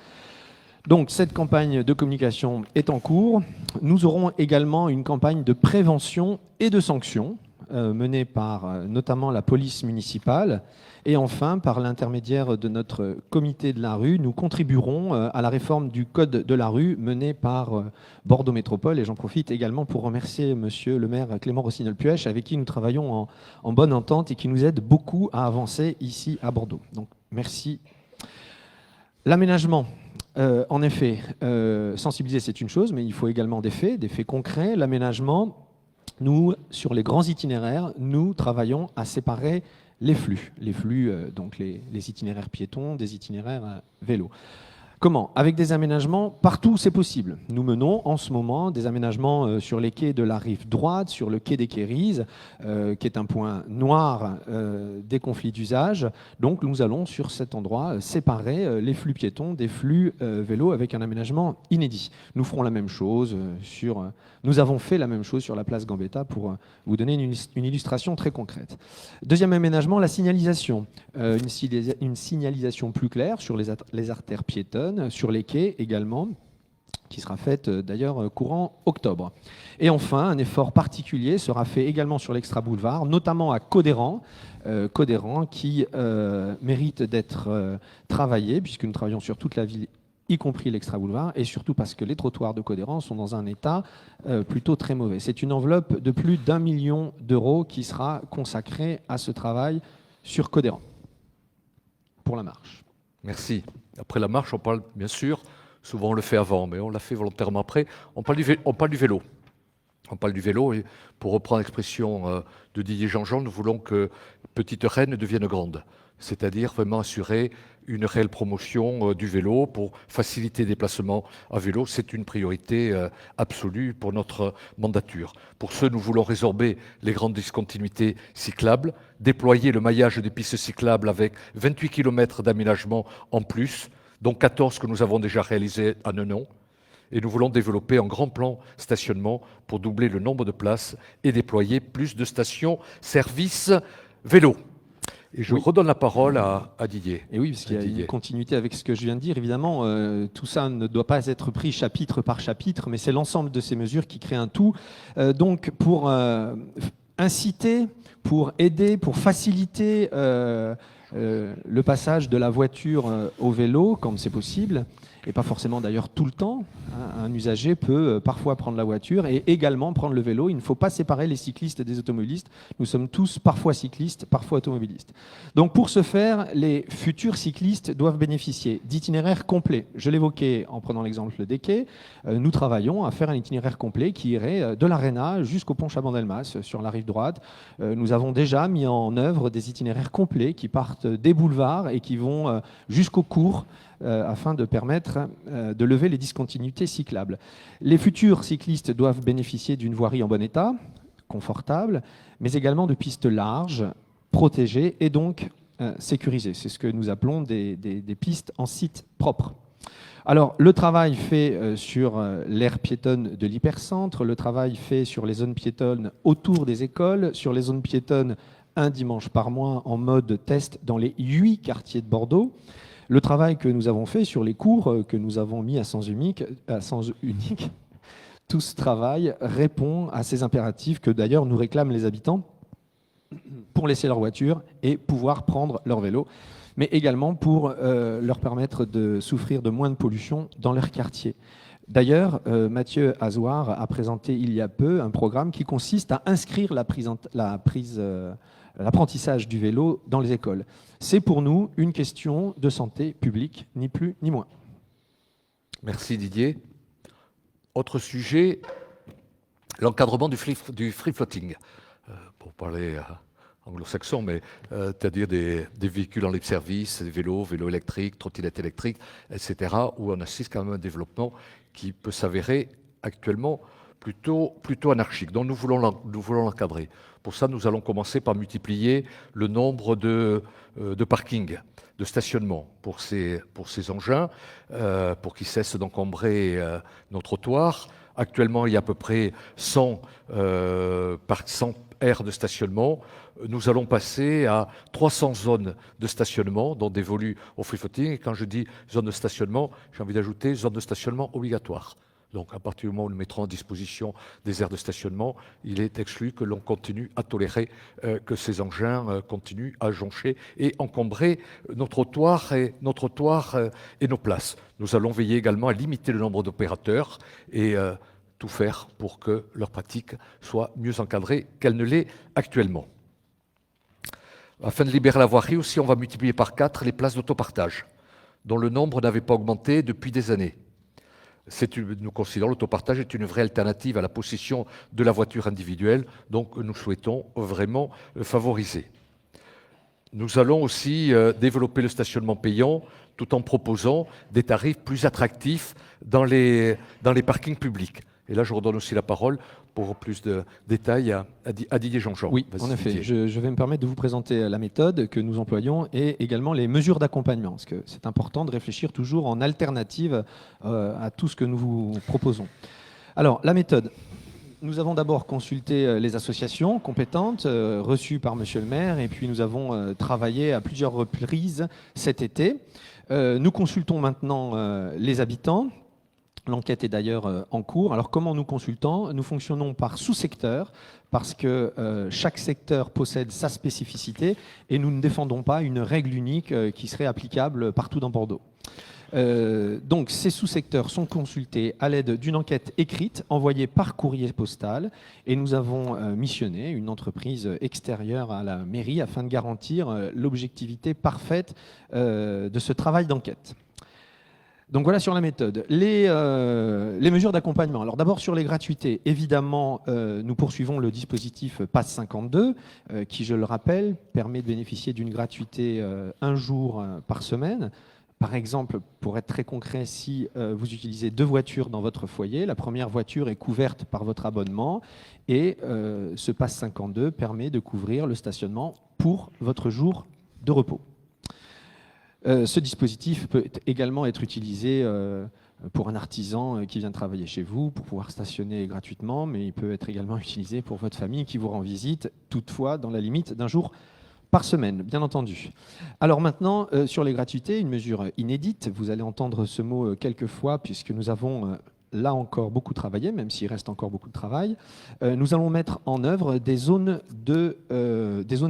Donc cette campagne de communication est en cours. Nous aurons également une campagne de prévention et de sanction menée par notamment la police municipale. Et enfin, par l'intermédiaire de notre comité de la rue, nous contribuerons à la réforme du code de la rue menée par Bordeaux Métropole. Et j'en profite également pour remercier monsieur le maire Clément Rossignol-Puech, avec qui nous travaillons en bonne entente et qui nous aide beaucoup à avancer ici à Bordeaux. Donc merci. L'aménagement. En effet, sensibiliser, c'est une chose, mais il faut également des faits concrets. L'aménagement, nous, sur les grands itinéraires, nous travaillons à séparer les flux, donc les itinéraires piétons des itinéraires vélos. Comment? Avec des aménagements partout où c'est possible. Nous menons en ce moment des aménagements sur les quais de la rive droite, sur le quai des Quérises, qui est un point noir des conflits d'usage. Donc nous allons sur cet endroit séparer les flux piétons des flux vélos avec un aménagement inédit. Nous ferons la même chose nous avons fait la même chose sur la place Gambetta pour vous donner une illustration très concrète. Deuxième aménagement, la signalisation. Une signalisation plus claire sur les artères piétonnes, sur les quais également, qui sera faite d'ailleurs courant octobre. Et enfin, un effort particulier sera fait également sur l'extra-boulevard, notamment à Codéran, qui mérite d'être travaillé, puisque nous travaillons sur toute la ville, y compris l'extra-boulevard, et surtout parce que les trottoirs de Codéran sont dans un état plutôt très mauvais. C'est une enveloppe de plus d'1 million d'euros qui sera consacrée à ce travail sur Codéran, pour la marche. Merci. Après la marche, on parle, bien sûr, souvent on le fait avant, mais on l'a fait volontairement après, on parle du vélo. On parle du vélo, et pour reprendre l'expression de Didier Jean-Jean, nous voulons que Petite Reine devienne grande, c'est-à-dire vraiment assurer une réelle promotion du vélo pour faciliter les déplacements à vélo. C'est une priorité absolue pour notre mandature. Pour ce, nous voulons résorber les grandes discontinuités cyclables, déployer le maillage des pistes cyclables avec 28 km d'aménagement en plus, dont 14 que nous avons déjà réalisés à Nenon. Et nous voulons développer un grand plan stationnement pour doubler le nombre de places et déployer plus de stations service vélo. Et je redonne la parole à Didier. Et oui, parce qu'il y a une continuité avec ce que je viens de dire. Évidemment, tout ça ne doit pas être pris chapitre par chapitre, mais c'est l'ensemble de ces mesures qui créent un tout. Donc, pour inciter, pour aider, pour faciliter le passage de la voiture au vélo, comme c'est possible, et pas forcément d'ailleurs tout le temps. Un usager peut parfois prendre la voiture et également prendre le vélo. Il ne faut pas séparer les cyclistes des automobilistes. Nous sommes tous parfois cyclistes, parfois automobilistes. Donc pour ce faire, les futurs cyclistes doivent bénéficier d'itinéraires complets. Je l'évoquais en prenant l'exemple des quais. Nous travaillons à faire un itinéraire complet qui irait de l'Arena jusqu'au pont Chaban-Delmas sur la rive droite. Nous avons déjà mis en œuvre des itinéraires complets qui partent des boulevards et qui vont jusqu'aux cours, afin de permettre de lever les discontinuités cyclables. Les futurs cyclistes doivent bénéficier d'une voirie en bon état, confortable, mais également de pistes larges, protégées et donc sécurisées. C'est ce que nous appelons des pistes en site propre. Alors, le travail fait sur l'aire piétonne de l'hypercentre, le travail fait sur les zones piétonnes autour des écoles, sur les zones piétonnes un dimanche par mois en mode test dans les 8 quartiers de Bordeaux. Le travail que nous avons fait sur les cours que nous avons mis à sens unique, tout ce travail répond à ces impératifs que d'ailleurs nous réclament les habitants pour laisser leur voiture et pouvoir prendre leur vélo, mais également pour leur permettre de souffrir de moins de pollution dans leur quartier. D'ailleurs, Mathieu Azoir a présenté il y a peu un programme qui consiste à inscrire l'apprentissage du vélo dans les écoles. C'est pour nous une question de santé publique, ni plus ni moins. Merci Didier. Autre sujet, l'encadrement du free floating. Pour parler anglo-saxon, mais c'est-à-dire des véhicules en libre service, des vélos électriques, trottinettes électriques, etc., où on assiste quand même à un développement qui peut s'avérer actuellement plutôt anarchique. Donc nous voulons l'encadrer. Pour ça, nous allons commencer par multiplier le nombre de parkings, de stationnements pour ces engins, pour qu'ils cessent d'encombrer nos trottoirs. Actuellement, il y a à peu près 100 aires de stationnement. Nous allons passer à 300 zones de stationnement, dont dévolues au free floating. Et quand je dis zone de stationnement, j'ai envie d'ajouter zone de stationnement obligatoire. Donc à partir du moment où nous mettrons à disposition des aires de stationnement, il est exclu que l'on continue à tolérer que ces engins continuent à joncher et encombrer nos trottoirs et nos places. Nous allons veiller également à limiter le nombre d'opérateurs et tout faire pour que leur pratique soit mieux encadrée qu'elle ne l'est actuellement. Afin de libérer la voirie aussi, on va multiplier par 4 les places d'autopartage, dont le nombre n'avait pas augmenté depuis des années. Nous considérons l'autopartage est une vraie alternative à la possession de la voiture individuelle, donc nous souhaitons vraiment favoriser. Nous allons aussi développer le stationnement payant tout en proposant des tarifs plus attractifs dans les parkings publics. Et là, je redonne aussi la parole pour plus de détails à Didier Jean-Jean. Oui, en effet. Je vais me permettre de vous présenter la méthode que nous employons et également les mesures d'accompagnement, parce que c'est important de réfléchir toujours en alternative à tout ce que nous vous proposons. Alors, la méthode. Nous avons d'abord consulté les associations compétentes reçues par Monsieur le maire, et puis nous avons travaillé à plusieurs reprises cet été. Nous consultons maintenant les habitants. L'enquête est d'ailleurs en cours. Alors comment nous consultons? Nous fonctionnons par sous-secteur parce que chaque secteur possède sa spécificité et nous ne défendons pas une règle unique qui serait applicable partout dans Bordeaux. Donc ces sous-secteurs sont consultés à l'aide d'une enquête écrite envoyée par courrier postal et nous avons missionné une entreprise extérieure à la mairie afin de garantir l'objectivité parfaite de ce travail d'enquête. Donc voilà sur la méthode. Les mesures d'accompagnement. Alors d'abord sur les gratuités, évidemment, nous poursuivons le dispositif Pass 52, qui, je le rappelle, permet de bénéficier d'une gratuité un jour par semaine. Par exemple, pour être très concret, si vous utilisez 2 voitures dans votre foyer, la première voiture est couverte par votre abonnement et ce Pass 52 permet de couvrir le stationnement pour votre jour de repos. Ce dispositif peut également être utilisé pour un artisan qui vient travailler chez vous, pour pouvoir stationner gratuitement, mais il peut être également utilisé pour votre famille qui vous rend visite, toutefois dans la limite d'un jour par semaine, bien entendu. Alors maintenant, sur les gratuités, une mesure inédite, vous allez entendre ce mot quelques fois puisque nous avons là encore beaucoup travaillé, même s'il reste encore beaucoup de travail. Nous allons mettre en œuvre des zones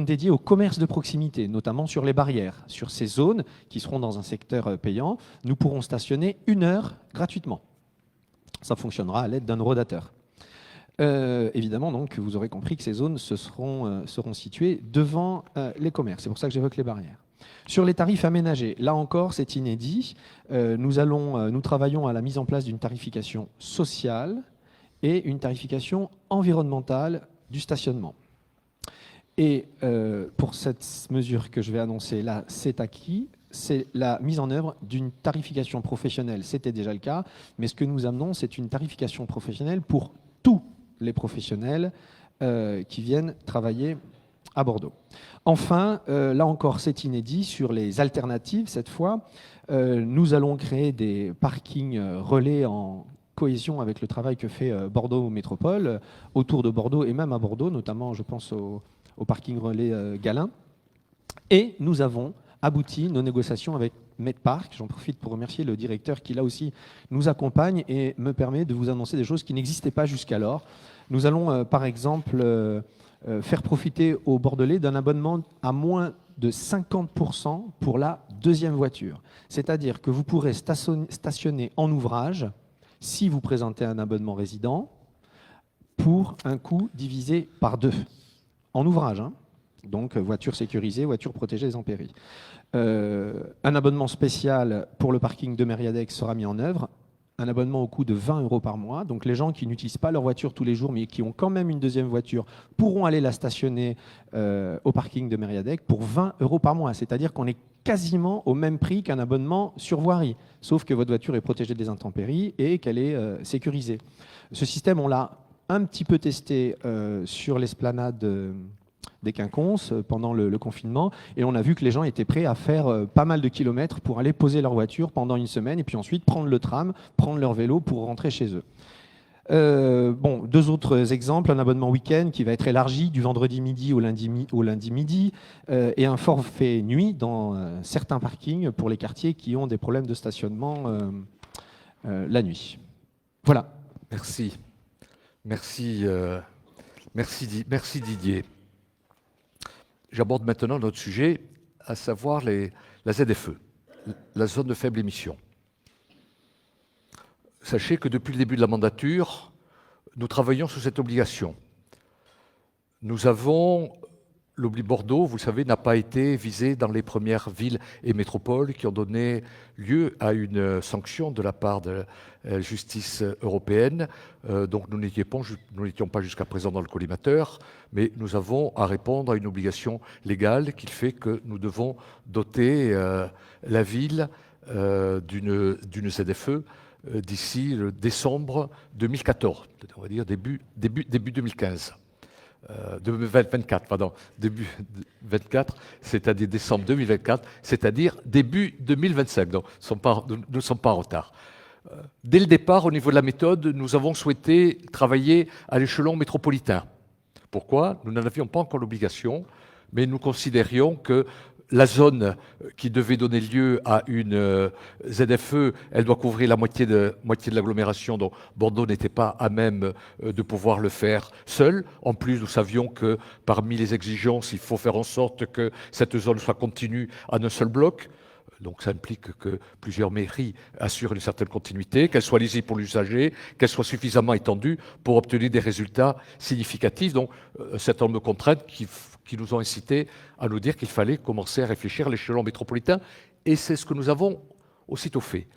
dédiées au commerce de proximité, notamment sur les barrières. Sur ces zones qui seront dans un secteur payant, nous pourrons stationner 1 heure gratuitement. Ça fonctionnera à l'aide d'un rodateur. Évidemment, donc, vous aurez compris que ces zones seront situées devant les commerces. C'est pour ça que j'évoque les barrières. Sur les tarifs aménagés, là encore, c'est inédit. Nous travaillons à la mise en place d'une tarification sociale et une tarification environnementale du stationnement. Et pour cette mesure que je vais annoncer là, c'est acquis. C'est la mise en œuvre d'une tarification professionnelle. C'était déjà le cas, mais ce que nous amenons, c'est une tarification professionnelle pour tous les professionnels qui viennent travailler à Bordeaux. Enfin, là encore, c'est inédit, sur les alternatives, cette fois, nous allons créer des parkings relais en cohésion avec le travail que fait Bordeaux Métropole, autour de Bordeaux et même à Bordeaux, notamment, je pense, au parking relais Galin. Et nous avons abouti nos négociations avec Medpark. J'en profite pour remercier le directeur qui, là aussi, nous accompagne et me permet de vous annoncer des choses qui n'existaient pas jusqu'alors. Nous allons, par exemple, faire profiter aux Bordelais d'un abonnement à moins de 50% pour la 2e voiture. C'est-à-dire que vous pourrez stationner en ouvrage si vous présentez un abonnement résident pour un coût divisé par 2. En ouvrage, hein. Donc voiture sécurisée, voiture protégée des intempéries. Un abonnement spécial pour le parking de Mériadeck sera mis en œuvre. Un abonnement au coût de 20 € par mois. Donc les gens qui n'utilisent pas leur voiture tous les jours, mais qui ont quand même une 2e voiture, pourront aller la stationner au parking de Mériadeck pour 20 € par mois. C'est-à-dire qu'on est quasiment au même prix qu'un abonnement sur voirie, sauf que votre voiture est protégée des intempéries et qu'elle est sécurisée. Ce système, on l'a un petit peu testé sur l'esplanade des Quinconces pendant le confinement, et on a vu que les gens étaient prêts à faire pas mal de kilomètres pour aller poser leur voiture pendant une semaine et puis ensuite prendre le tram, prendre leur vélo pour rentrer chez eux. 2 autres exemples, un abonnement week-end qui va être élargi du vendredi midi au lundi midi et un forfait nuit dans certains parkings pour les quartiers qui ont des problèmes de stationnement la nuit. Voilà. Merci. Merci Didier. J'aborde maintenant notre sujet, à savoir la ZFE, la zone de faible émission. Sachez que depuis le début de la mandature, nous travaillons sur cette obligation. Nous avons, Bordeaux, vous le savez, n'a pas été visé dans les premières villes et métropoles qui ont donné lieu à une sanction de la part de la justice européenne. Donc nous n'étions pas jusqu'à présent dans le collimateur, mais nous avons à répondre à une obligation légale qui fait que nous devons doter la ville d'une ZFE d'ici le décembre 2014, on va dire début 2015. 2024, pardon, début 24, c'est-à-dire décembre 2024, c'est-à-dire début 2025. Donc, nous ne sommes pas en retard. Dès le départ, au niveau de la méthode, nous avons souhaité travailler à l'échelon métropolitain. Pourquoi ? Nous n'en avions pas encore l'obligation, mais nous considérions que la zone qui devait donner lieu à une ZFE, elle doit couvrir la moitié de l'agglomération, donc Bordeaux n'était pas à même de pouvoir le faire seul. En plus, nous savions que parmi les exigences, il faut faire en sorte que cette zone soit continue à un seul bloc. Donc ça implique que plusieurs mairies assurent une certaine continuité, qu'elle soit lisible pour l'usager, qu'elle soit suffisamment étendue pour obtenir des résultats significatifs. Donc un certain nombre de contraintes qui nous ont incités à nous dire qu'il fallait commencer à réfléchir à l'échelon métropolitain, et c'est ce que nous avons aussitôt fait.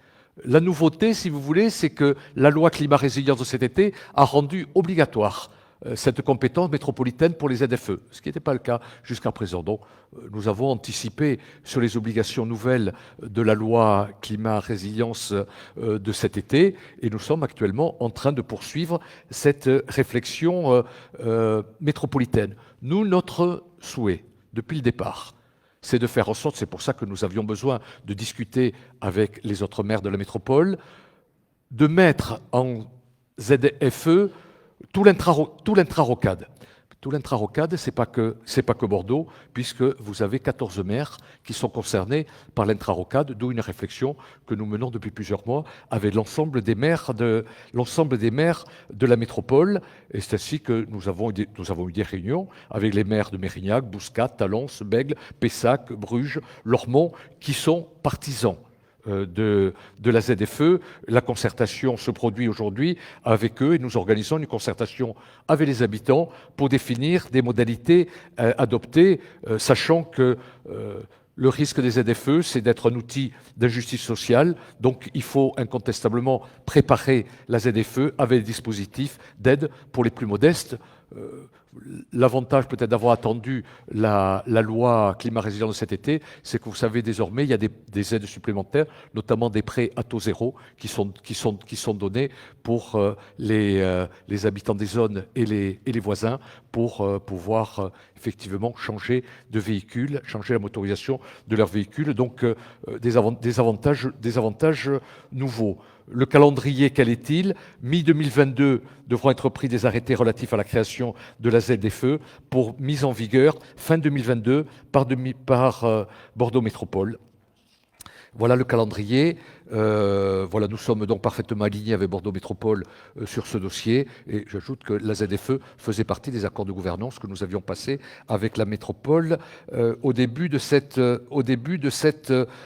La nouveauté, si vous voulez, c'est que la loi climat-résilience de cet été a rendu obligatoire cette compétence métropolitaine pour les ZFE, ce qui n'était pas le cas jusqu'à présent. Donc, nous avons anticipé sur les obligations nouvelles de la loi climat-résilience de cet été, et nous sommes actuellement en train de poursuivre cette réflexion métropolitaine. Nous, notre souhait, depuis le départ, c'est de faire en sorte, c'est pour ça que nous avions besoin de discuter avec les autres maires de la métropole, de mettre en ZFE tout l'intrarocade. Tout l'intrarocade, c'est pas que Bordeaux, puisque vous avez 14 maires qui sont concernés par l'intrarocade, d'où une réflexion que nous menons depuis plusieurs mois avec l'ensemble des maires de la métropole. Et c'est ainsi que nous avons eu des réunions avec les maires de Mérignac, Bouscat, Talence, Bègles, Pessac, Bruges, Lormont, qui sont partisans de la ZFE. La concertation se produit aujourd'hui avec eux et nous organisons une concertation avec les habitants pour définir des modalités adoptées, sachant que le risque des ZFE, c'est d'être un outil d'injustice sociale. Donc, il faut incontestablement préparer la ZFE avec des dispositifs d'aide pour les plus modestes. L'avantage peut-être d'avoir attendu la loi climat-résilience de cet été, c'est que vous savez désormais, il y a des aides supplémentaires, notamment des prêts à taux zéro qui sont donnés pour les habitants des zones et les voisins pour pouvoir effectivement changer de véhicule, changer la motorisation de leur véhicule. Donc des avantages nouveaux. Le calendrier, quel est-il ? Mi-2022 devront être pris des arrêtés relatifs à la création de la ZFE pour mise en vigueur fin 2022 par Bordeaux Métropole. Voilà le calendrier. Voilà, nous sommes donc parfaitement alignés avec Bordeaux Métropole sur ce dossier. Et j'ajoute que la ZFE faisait partie des accords de gouvernance que nous avions passés avec la métropole au début de cette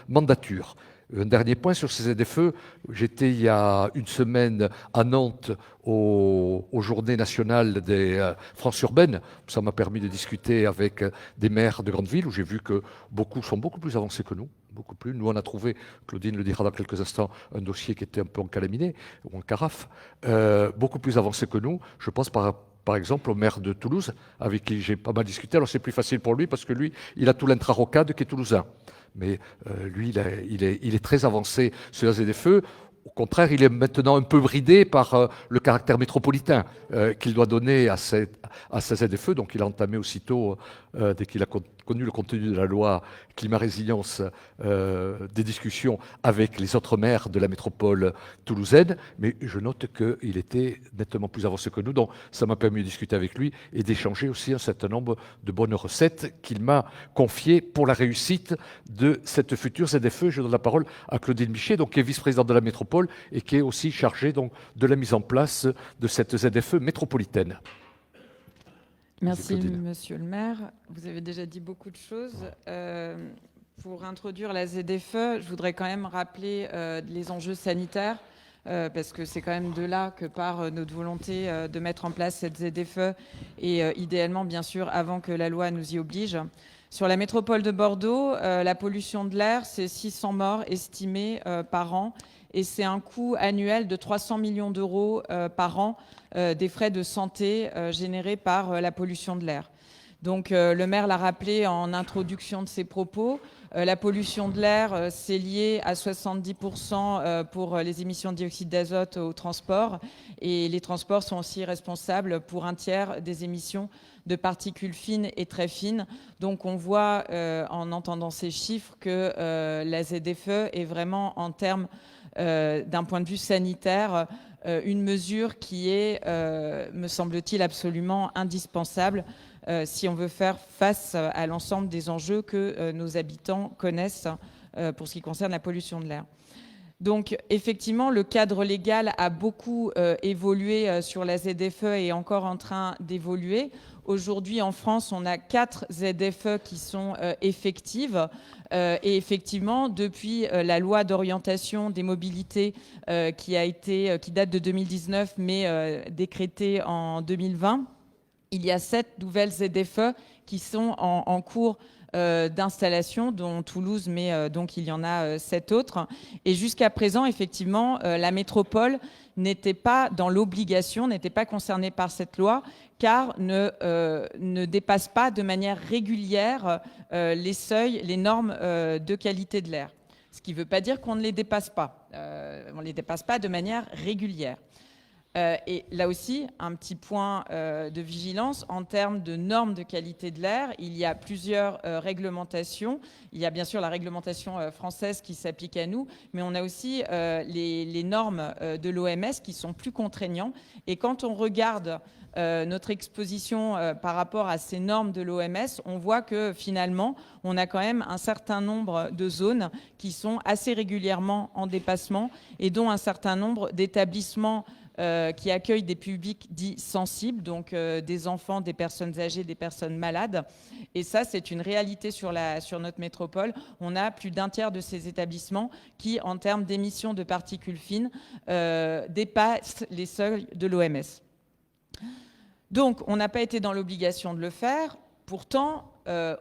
mandature. Un dernier point sur ces ZFE, j'étais il y a une semaine à Nantes aux Journées nationales des France urbaines. Ça m'a permis de discuter avec des maires de grandes villes où j'ai vu que beaucoup sont beaucoup plus avancés que nous. Beaucoup plus. Nous, on a trouvé, Claudine le dira dans quelques instants, un dossier qui était un peu en calaminé ou en carafe, beaucoup plus avancé que nous. Je pense par exemple au maire de Toulouse, avec qui j'ai pas mal discuté. Alors c'est plus facile pour lui parce que lui, il a tout l'intrarocade qui est toulousain. Mais lui, il est très avancé sur la ZFE. Au contraire, il est maintenant un peu bridé par le caractère métropolitain qu'il doit donner à sa ZFE. Donc il a entamé aussitôt, dès qu'il a connu le contenu de la loi climat-résilience, des discussions avec les autres maires de la métropole toulousaine, mais je note qu'il était nettement plus avancé que nous, donc ça m'a permis de discuter avec lui et d'échanger aussi un certain nombre de bonnes recettes qu'il m'a confiées pour la réussite de cette future ZFE. Je donne la parole à Claudine Michet, donc, qui est vice-présidente de la métropole et qui est aussi chargée donc, de la mise en place de cette ZFE métropolitaine. Merci, monsieur le maire. Vous avez déjà dit beaucoup de choses. Pour introduire la ZFE, je voudrais quand même rappeler les enjeux sanitaires, parce que c'est quand même de là que part notre volonté de mettre en place cette ZFE, et idéalement, bien sûr, avant que la loi nous y oblige. Sur la métropole de Bordeaux, la pollution de l'air, c'est 600 morts estimés par an, et c'est un coût annuel de 300 millions d'euros par an des frais de santé générés par la pollution de l'air. Donc le maire l'a rappelé en introduction de ses propos, la pollution de l'air, c'est lié à 70% pour les émissions de dioxyde d'azote au transport, et les transports sont aussi responsables pour un tiers des émissions de particules fines et très fines. Donc on voit en entendant ces chiffres que la ZFE est vraiment, en termes d'un point de vue sanitaire, une mesure qui est, me semble-t-il, absolument indispensable si on veut faire face à l'ensemble des enjeux que nos habitants connaissent pour ce qui concerne la pollution de l'air. Donc effectivement, le cadre légal a beaucoup évolué sur la ZFE et est encore en train d'évoluer. Aujourd'hui, en France, on a 4 ZFE qui sont effectives. Et effectivement, depuis la loi d'orientation des mobilités qui date de 2019, mais décrétée en 2020, il y a 7 nouvelles ZFE qui sont en cours d'installation, dont Toulouse, mais donc il y en a 7 autres. Et jusqu'à présent, effectivement, la métropole n'était pas dans l'obligation, n'était pas concernée par cette loi, car ne dépasse pas de manière régulière les seuils, les normes de qualité de l'air. Ce qui ne veut pas dire qu'on ne les dépasse pas. On ne les dépasse pas de manière régulière. Et là aussi, un petit point de vigilance en termes de normes de qualité de l'air. Il y a plusieurs réglementations. Il y a bien sûr la réglementation française qui s'applique à nous, mais on a aussi les normes de l'OMS qui sont plus contraignantes. Et quand on regarde notre exposition par rapport à ces normes de l'OMS, on voit que finalement, on a quand même un certain nombre de zones qui sont assez régulièrement en dépassement et dont un certain nombre d'établissements qui accueillent des publics dits sensibles, donc des enfants, des personnes âgées, des personnes malades. Et ça, c'est une réalité sur notre métropole. On a plus d'un tiers de ces établissements qui, en termes d'émissions de particules fines, dépassent les seuils de l'OMS. Donc, on n'a pas été dans l'obligation de le faire. Pourtant,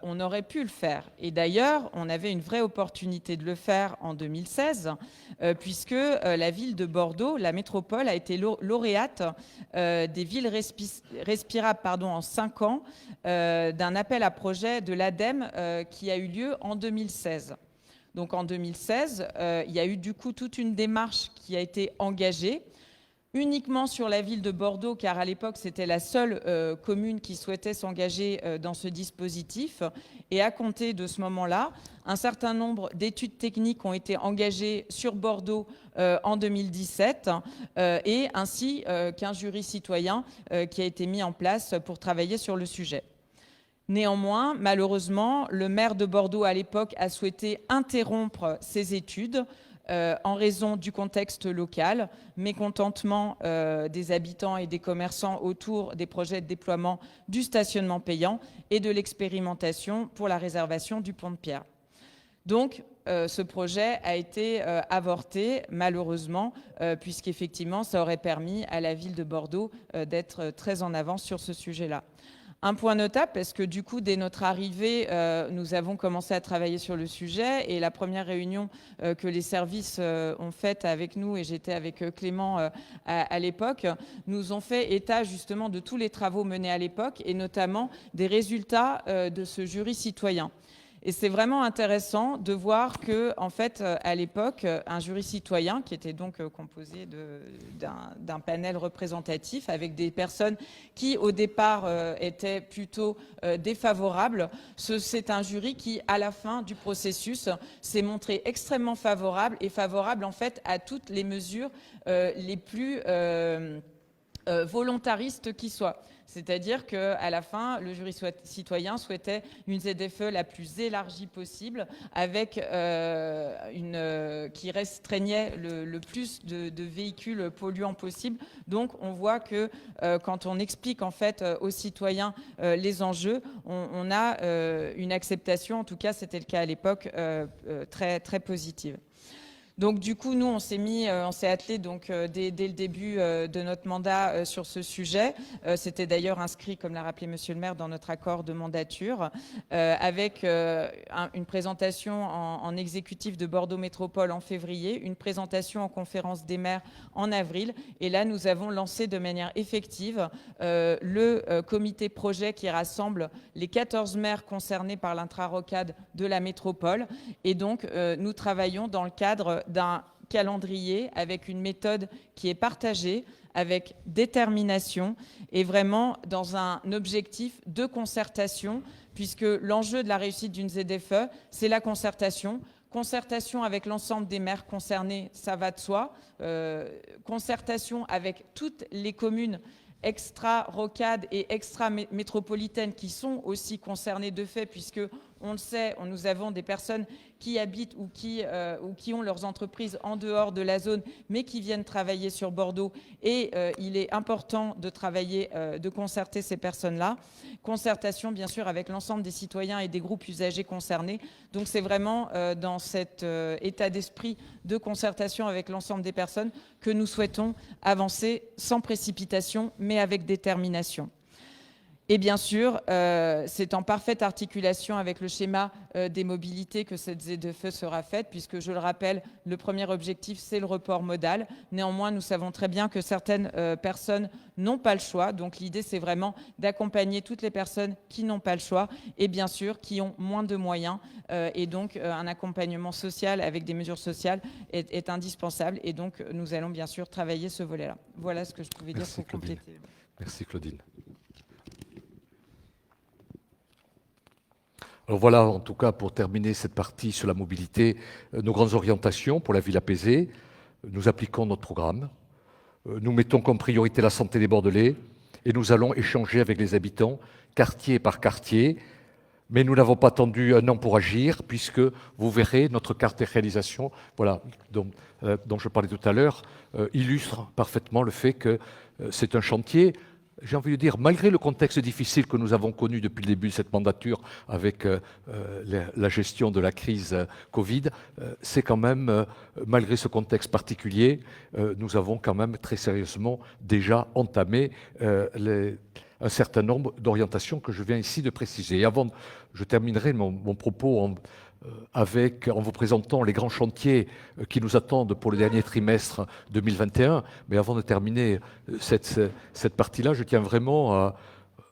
on aurait pu le faire. Et d'ailleurs, on avait une vraie opportunité de le faire en 2016, puisque la ville de Bordeaux, la métropole, a été lauréate des villes respirables en 5 ans d'un appel à projet de l'ADEME qui a eu lieu en 2016. Donc en 2016, il y a eu du coup toute une démarche qui a été engagée, uniquement sur la ville de Bordeaux, car à l'époque, c'était la seule commune qui souhaitait s'engager dans ce dispositif. Et à compter de ce moment-là, un certain nombre d'études techniques ont été engagées sur Bordeaux en 2017, et ainsi qu'un jury citoyen qui a été mis en place pour travailler sur le sujet. Néanmoins, malheureusement, le maire de Bordeaux, à l'époque, a souhaité interrompre ces études en raison du contexte local, mécontentement des habitants et des commerçants autour des projets de déploiement du stationnement payant et de l'expérimentation pour la réservation du pont de Pierre. Donc, ce projet a été avorté, malheureusement, puisqu'effectivement, ça aurait permis à la ville de Bordeaux d'être très en avance sur ce sujet-là. Un point notable, parce que du coup, dès notre arrivée, nous avons commencé à travailler sur le sujet, et la première réunion que les services ont faite avec nous, et j'étais avec Clément à l'époque, nous ont fait état justement de tous les travaux menés à l'époque, et notamment des résultats de ce jury citoyen. Et c'est vraiment intéressant de voir que, en fait, à l'époque, un jury citoyen, qui était donc composé d'un panel représentatif avec des personnes qui, au départ, étaient plutôt défavorables, c'est un jury qui, à la fin du processus, s'est montré extrêmement favorable et favorable, en fait, à toutes les mesures les plus volontaristes qui soient. C'est-à-dire qu'à la fin, le jury citoyen souhaitait une ZFE la plus élargie possible, avec qui restreignait le plus de véhicules polluants possible. Donc, on voit que quand on explique en fait aux citoyens les enjeux, on a une acceptation, en tout cas c'était le cas à l'époque, très, très positive. Donc du coup, nous, on s'est attelé donc dès le début de notre mandat sur ce sujet. C'était d'ailleurs inscrit, comme l'a rappelé Monsieur le maire, dans notre accord de mandature, avec une présentation en exécutif de Bordeaux Métropole en février, une présentation en conférence des maires en avril. Et là, nous avons lancé de manière effective le comité projet qui rassemble les 14 maires concernés par l'intrarocade de la métropole. Et donc, nous travaillons dans le cadre d'un calendrier avec une méthode qui est partagée, avec détermination et vraiment dans un objectif de concertation, puisque l'enjeu de la réussite d'une ZFE, c'est la concertation. Concertation avec l'ensemble des maires concernés, ça va de soi. Concertation avec toutes les communes extra-rocades et extra-métropolitaines qui sont aussi concernées de fait, puisque on le sait, nous avons des personnes qui habitent ou qui ont leurs entreprises en dehors de la zone, mais qui viennent travailler sur Bordeaux. Et il est important de travailler, de concerter ces personnes-là. Concertation, bien sûr, avec l'ensemble des citoyens et des groupes usagers concernés. Donc, c'est vraiment dans cet état d'esprit de concertation avec l'ensemble des personnes que nous souhaitons avancer sans précipitation, mais avec détermination. Et bien sûr, c'est en parfaite articulation avec le schéma des mobilités que cette ZFE sera faite, puisque, je le rappelle, le premier objectif, c'est le report modal. Néanmoins, nous savons très bien que certaines personnes n'ont pas le choix. Donc, l'idée, c'est vraiment d'accompagner toutes les personnes qui n'ont pas le choix et, bien sûr, qui ont moins de moyens. Et donc, un accompagnement social avec des mesures sociales est indispensable. Et donc, nous allons, bien sûr, travailler ce volet-là. Voilà ce que je pouvais dire pour compléter. Merci, Claudine. Alors voilà, en tout cas, pour terminer cette partie sur la mobilité, nos grandes orientations pour la ville apaisée. Nous appliquons notre programme. Nous mettons comme priorité la santé des Bordelais et nous allons échanger avec les habitants, quartier par quartier. Mais nous n'avons pas attendu un an pour agir, puisque vous verrez, notre carte de réalisation, voilà, dont je parlais tout à l'heure, illustre parfaitement le fait que c'est un chantier. J'ai envie de dire, malgré le contexte difficile que nous avons connu depuis le début de cette mandature avec la gestion de la crise Covid, c'est quand même, malgré ce contexte particulier, nous avons quand même très sérieusement déjà entamé un certain nombre d'orientations que je viens ici de préciser. Et avant, je terminerai mon propos en vous présentant les grands chantiers qui nous attendent pour le dernier trimestre 2021. Mais avant de terminer cette partie-là, je tiens vraiment à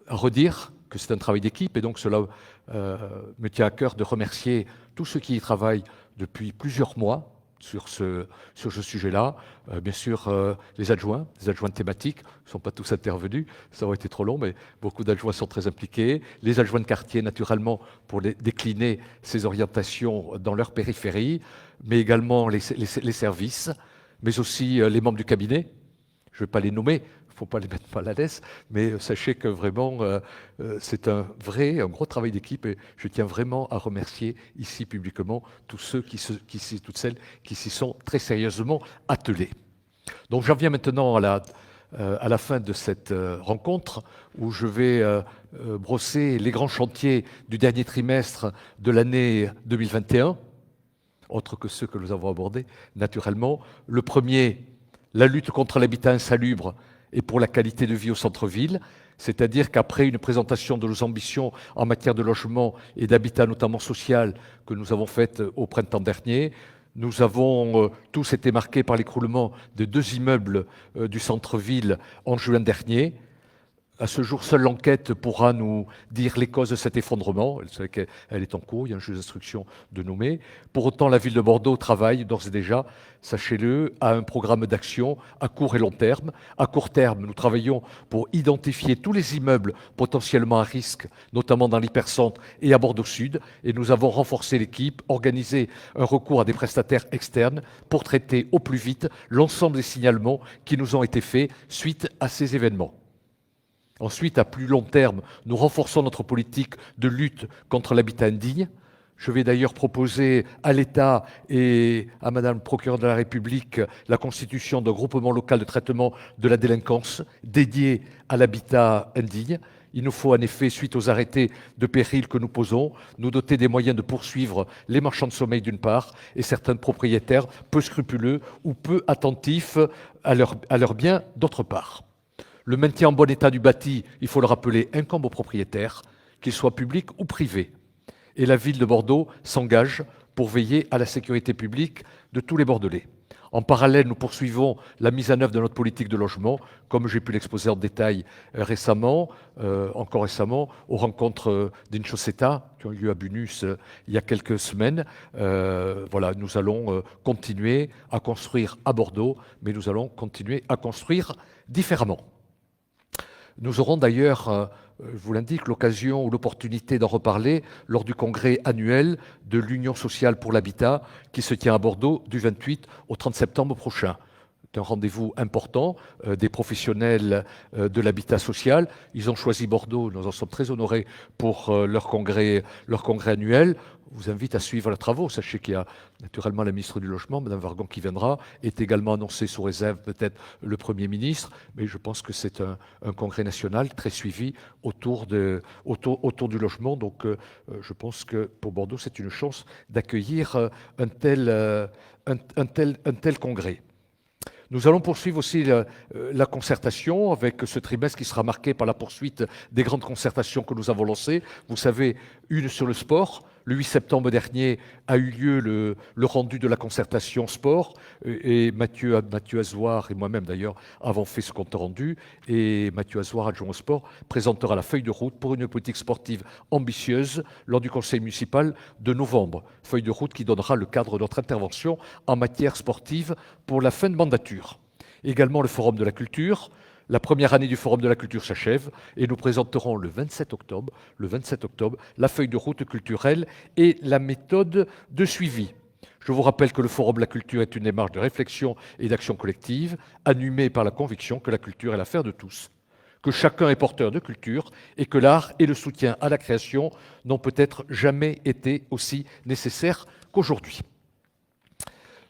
redire que c'est un travail d'équipe et donc cela me tient à cœur de remercier tous ceux qui y travaillent depuis plusieurs mois sur ce sujet-là. Bien sûr, les adjoints thématiques ne sont pas tous intervenus, ça aurait été trop long, mais beaucoup d'adjoints sont très impliqués. Les adjoints de quartier, naturellement, pour décliner ces orientations dans leur périphérie, mais également les services, mais aussi les membres du cabinet. Je ne vais pas les nommer, il ne faut pas les mettre mal à l'aise, mais sachez que vraiment, c'est un gros travail d'équipe et je tiens vraiment à remercier ici publiquement tous ceux toutes celles qui s'y sont très sérieusement attelés. Donc j'en viens maintenant à la fin de cette rencontre où je vais brosser les grands chantiers du dernier trimestre de l'année 2021, autres que ceux que nous avons abordés naturellement. Le premier, la lutte contre l'habitat insalubre et pour la qualité de vie au centre-ville, c'est-à-dire qu'après une présentation de nos ambitions en matière de logement et d'habitat, notamment social, que nous avons faite au printemps dernier, nous avons tous été marqués par l'écroulement de 2 immeubles du centre-ville en juin dernier. À ce jour, seule l'enquête pourra nous dire les causes de cet effondrement. Elle est en cours, il y a un juge d'instruction de nommer. Pour autant, la ville de Bordeaux travaille d'ores et déjà, sachez-le, à un programme d'action à court et long terme. À court terme, nous travaillons pour identifier tous les immeubles potentiellement à risque, notamment dans l'hypercentre et à Bordeaux Sud. Et nous avons renforcé l'équipe, organisé un recours à des prestataires externes pour traiter au plus vite l'ensemble des signalements qui nous ont été faits suite à ces événements. Ensuite, à plus long terme, nous renforçons notre politique de lutte contre l'habitat indigne. Je vais d'ailleurs proposer à l'État et à Madame le procureur de la République la constitution d'un groupement local de traitement de la délinquance dédié à l'habitat indigne. Il nous faut en effet, suite aux arrêtés de péril que nous posons, nous doter des moyens de poursuivre les marchands de sommeil d'une part et certains propriétaires peu scrupuleux ou peu attentifs à leurs biens d'autre part. Le maintien en bon état du bâti, il faut le rappeler, incombe aux propriétaires, qu'ils soient publics ou privés. Et la ville de Bordeaux s'engage pour veiller à la sécurité publique de tous les Bordelais. En parallèle, nous poursuivons la mise en œuvre de notre politique de logement, comme j'ai pu l'exposer en détail encore récemment, aux rencontres d'Inchoseta, qui ont eu lieu à Bunus il y a quelques semaines. Nous allons continuer à construire à Bordeaux, mais nous allons continuer à construire différemment. Nous aurons d'ailleurs, je vous l'indique, l'occasion ou l'opportunité d'en reparler lors du congrès annuel de l'Union sociale pour l'habitat qui se tient à Bordeaux du 28 au 30 septembre prochain. C'est un rendez-vous important des professionnels de l'habitat social. Ils ont choisi Bordeaux, nous en sommes très honorés pour leur congrès annuel. Je vous invite à suivre les travaux. Sachez qu'il y a naturellement la ministre du Logement, Mme Vargon, qui viendra, est également annoncé sous réserve peut-être le Premier ministre, mais je pense que c'est un congrès national très suivi autour du logement. Donc je pense que pour Bordeaux, c'est une chance d'accueillir un tel congrès. Nous allons poursuivre aussi la concertation avec ce trimestre qui sera marqué par la poursuite des grandes concertations que nous avons lancées. Vous savez, une sur le sport. Le 8 septembre dernier a eu lieu le rendu de la concertation sport et Mathieu Azoir et moi-même d'ailleurs avons fait ce compte rendu et Mathieu Azoir, adjoint au sport, présentera la feuille de route pour une politique sportive ambitieuse lors du conseil municipal de novembre. Feuille de route qui donnera le cadre de notre intervention en matière sportive pour la fin de mandature. Également le Forum de la culture. La première année du Forum de la culture s'achève et nous présenterons le 27 octobre, la feuille de route culturelle et la méthode de suivi. Je vous rappelle que le Forum de la culture est une démarche de réflexion et d'action collective animée par la conviction que la culture est l'affaire de tous, que chacun est porteur de culture et que l'art et le soutien à la création n'ont peut-être jamais été aussi nécessaires qu'aujourd'hui.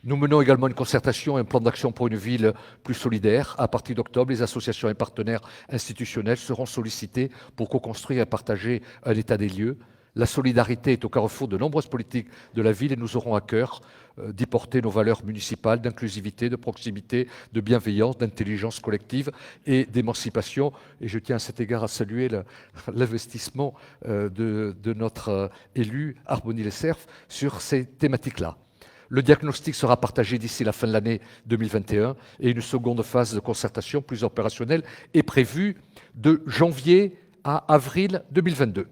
Nous menons également une concertation et un plan d'action pour une ville plus solidaire. À partir d'octobre, les associations et partenaires institutionnels seront sollicités pour co-construire et partager un état des lieux. La solidarité est au carrefour de nombreuses politiques de la ville et nous aurons à cœur d'y porter nos valeurs municipales d'inclusivité, de proximité, de bienveillance, d'intelligence collective et d'émancipation. Et je tiens à cet égard à saluer l'investissement de notre élu Harbonnier Les Cerfs sur ces thématiques-là. Le diagnostic sera partagé d'ici la fin de l'année 2021 et une seconde phase de concertation plus opérationnelle est prévue de janvier à avril 2022.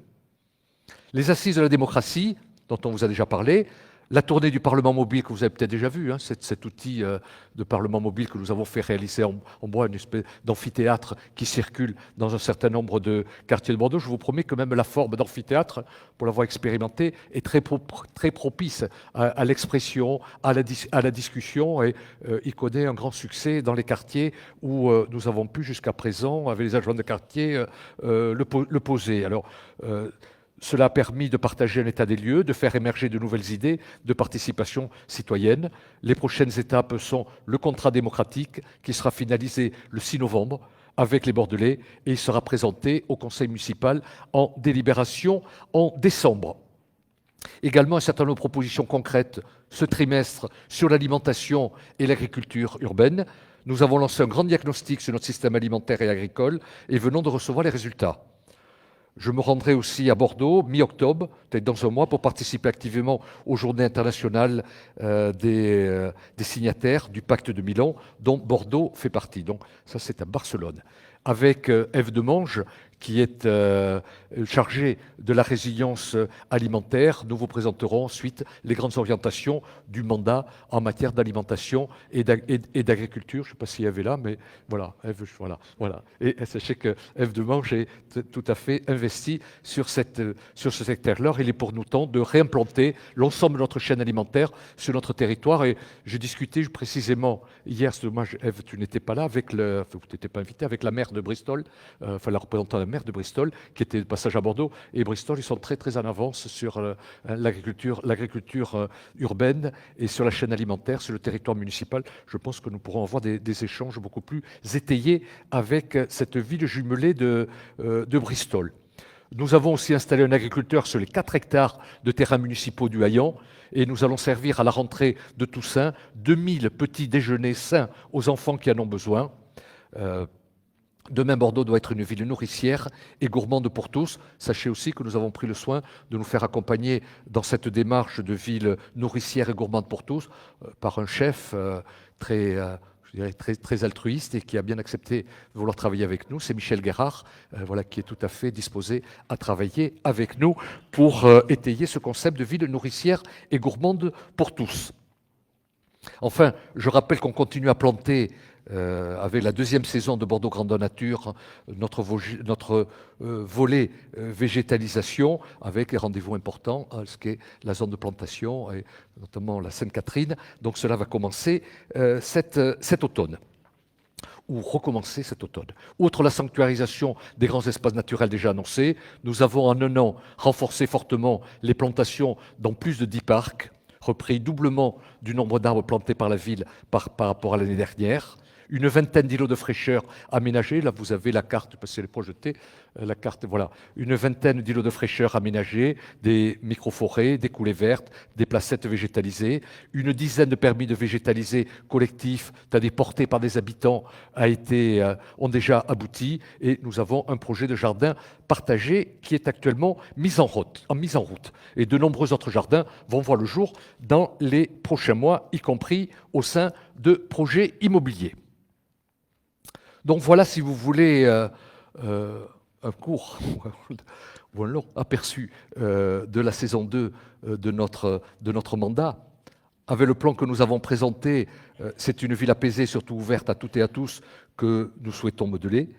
Les assises de la démocratie, dont on vous a déjà parlé, la tournée du Parlement mobile que vous avez peut-être déjà vu, cet outil de Parlement mobile que nous avons fait réaliser en bois, une espèce d'amphithéâtre qui circule dans un certain nombre de quartiers de Bordeaux. Je vous promets que même la forme d'amphithéâtre, pour l'avoir expérimenté, est très propice à l'expression, à la discussion et il connaît un grand succès dans les quartiers où nous avons pu jusqu'à présent, avec les adjoints de quartier, le poser. Alors, cela a permis de partager un état des lieux, de faire émerger de nouvelles idées de participation citoyenne. Les prochaines étapes sont le contrat démocratique qui sera finalisé le 6 novembre avec les Bordelais et il sera présenté au conseil municipal en délibération en décembre. Également, un certain nombre de propositions concrètes ce trimestre sur l'alimentation et l'agriculture urbaine. Nous avons lancé un grand diagnostic sur notre système alimentaire et agricole et venons de recevoir les résultats. Je me rendrai aussi à Bordeaux, mi-octobre, peut-être dans un mois, pour participer activement aux journées internationales des signataires du pacte de Milan, dont Bordeaux fait partie. Donc ça, c'est à Barcelone. avec Ève Demange, qui est chargée de la résilience alimentaire. Nous vous présenterons ensuite les grandes orientations du mandat en matière d'alimentation et d'agriculture. Je ne sais pas si Ève est là, mais voilà, Ève, voilà. Et sachez que Ève Demange est tout à fait investie sur ce secteur-là. Il est pour nous temps de réimplanter l'ensemble de notre chaîne alimentaire sur notre territoire. Et j'ai discuté précisément hier, c'est dommage, Ève, tu n'étais pas là, vous n'étais pas invité, avec la maire de Bristol, la représentante de la maire de Bristol, qui était de passage à Bordeaux. Et Bristol, ils sont très très en avance sur l'agriculture urbaine et sur la chaîne alimentaire, sur le territoire municipal. Je pense que nous pourrons avoir des échanges beaucoup plus étayés avec cette ville jumelée de Bristol. Nous avons aussi installé un agriculteur sur les 4 hectares de terrains municipaux du Haillan et nous allons servir à la rentrée de Toussaint 2000 petits déjeuners sains aux enfants qui en ont besoin. Demain, Bordeaux doit être une ville nourricière et gourmande pour tous. Sachez aussi que nous avons pris le soin de nous faire accompagner dans cette démarche de ville nourricière et gourmande pour tous par un chef très altruiste et qui a bien accepté de vouloir travailler avec nous. C'est Michel Guérard, qui est tout à fait disposé à travailler avec nous pour étayer ce concept de ville nourricière et gourmande pour tous. Enfin, je rappelle qu'on continue à planter avec la 2e saison de Bordeaux Grandeur Nature, notre volet végétalisation, avec les rendez-vous importants, ce qui est la zone de plantation, et notamment la Sainte-Catherine. Donc cela va commencer cet automne, ou recommencer cet automne. Outre la sanctuarisation des grands espaces naturels déjà annoncés, nous avons en un an renforcé fortement les plantations dans plus de 10 parcs, repris doublement du nombre d'arbres plantés par la ville par rapport à l'année dernière. Une vingtaine d'îlots de fraîcheur aménagés. Là, vous avez la carte, parce qu'elle est projetée, la carte, voilà. Une vingtaine d'îlots de fraîcheur aménagés, des micro-forêts, des coulées vertes, des placettes végétalisées. Une dizaine de permis de végétaliser collectifs, c'est-à-dire portés par des habitants, ont déjà abouti. Et nous avons un projet de jardin partagé qui est actuellement mis en route. Et de nombreux autres jardins vont voir le jour dans les prochains mois, y compris au sein de projets immobiliers. Donc voilà, si vous voulez, un court ou un long aperçu de la saison 2 de notre mandat. Avec le plan que nous avons présenté, c'est une ville apaisée, surtout ouverte à toutes et à tous, que nous souhaitons modeler.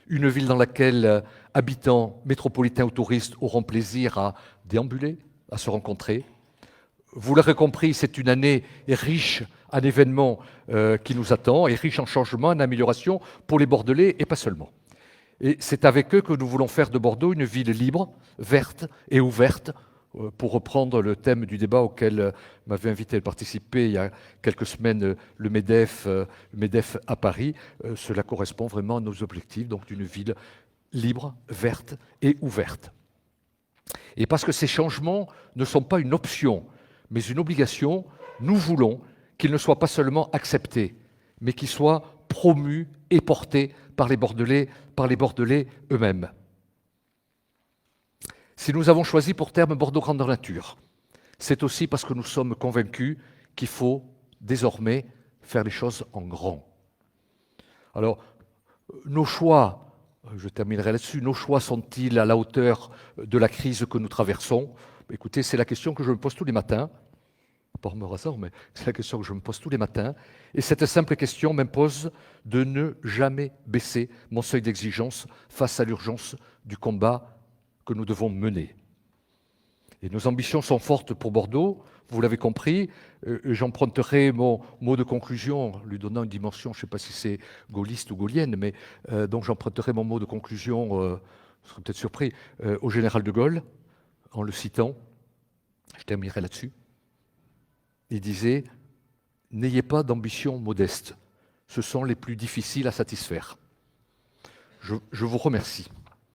Une ville dans laquelle habitants, métropolitains ou touristes auront plaisir à déambuler, à se rencontrer. Vous l'aurez compris, c'est une année riche en événements qui nous attend, et riche en changements, en améliorations pour les Bordelais, et pas seulement. Et c'est avec eux que nous voulons faire de Bordeaux une ville libre, verte et ouverte, pour reprendre le thème du débat auquel m'avait invité à participer il y a quelques semaines le MEDEF à Paris. Cela correspond vraiment à nos objectifs, donc d'une ville libre, verte et ouverte. Et parce que ces changements ne sont pas une option, mais une obligation, nous voulons qu'ils ne soient pas seulement acceptés, mais qu'ils soient promus et portés par les Bordelais eux-mêmes. Si nous avons choisi pour terme Bordeaux Grandeur Nature, c'est aussi parce que nous sommes convaincus qu'il faut désormais faire les choses en grand. Alors, nos choix, je terminerai là-dessus, nos choix sont-ils à la hauteur de la crise que nous traversons ? Écoutez, c'est la question que je me pose tous les matins. Pas par hasard, mais c'est la question que je me pose tous les matins. Et cette simple question m'impose de ne jamais baisser mon seuil d'exigence face à l'urgence du combat que nous devons mener. Et nos ambitions sont fortes pour Bordeaux, vous l'avez compris. J'emprunterai mon mot de conclusion, lui donnant une dimension, je ne sais pas si c'est gaulliste ou gaulienne, mais donc j'emprunterai mon mot de conclusion, vous serez peut-être surpris, au général de Gaulle, en le citant. Je terminerai là-dessus. Il disait « N'ayez pas d'ambition modeste, ce sont les plus difficiles à satisfaire ». Je vous remercie.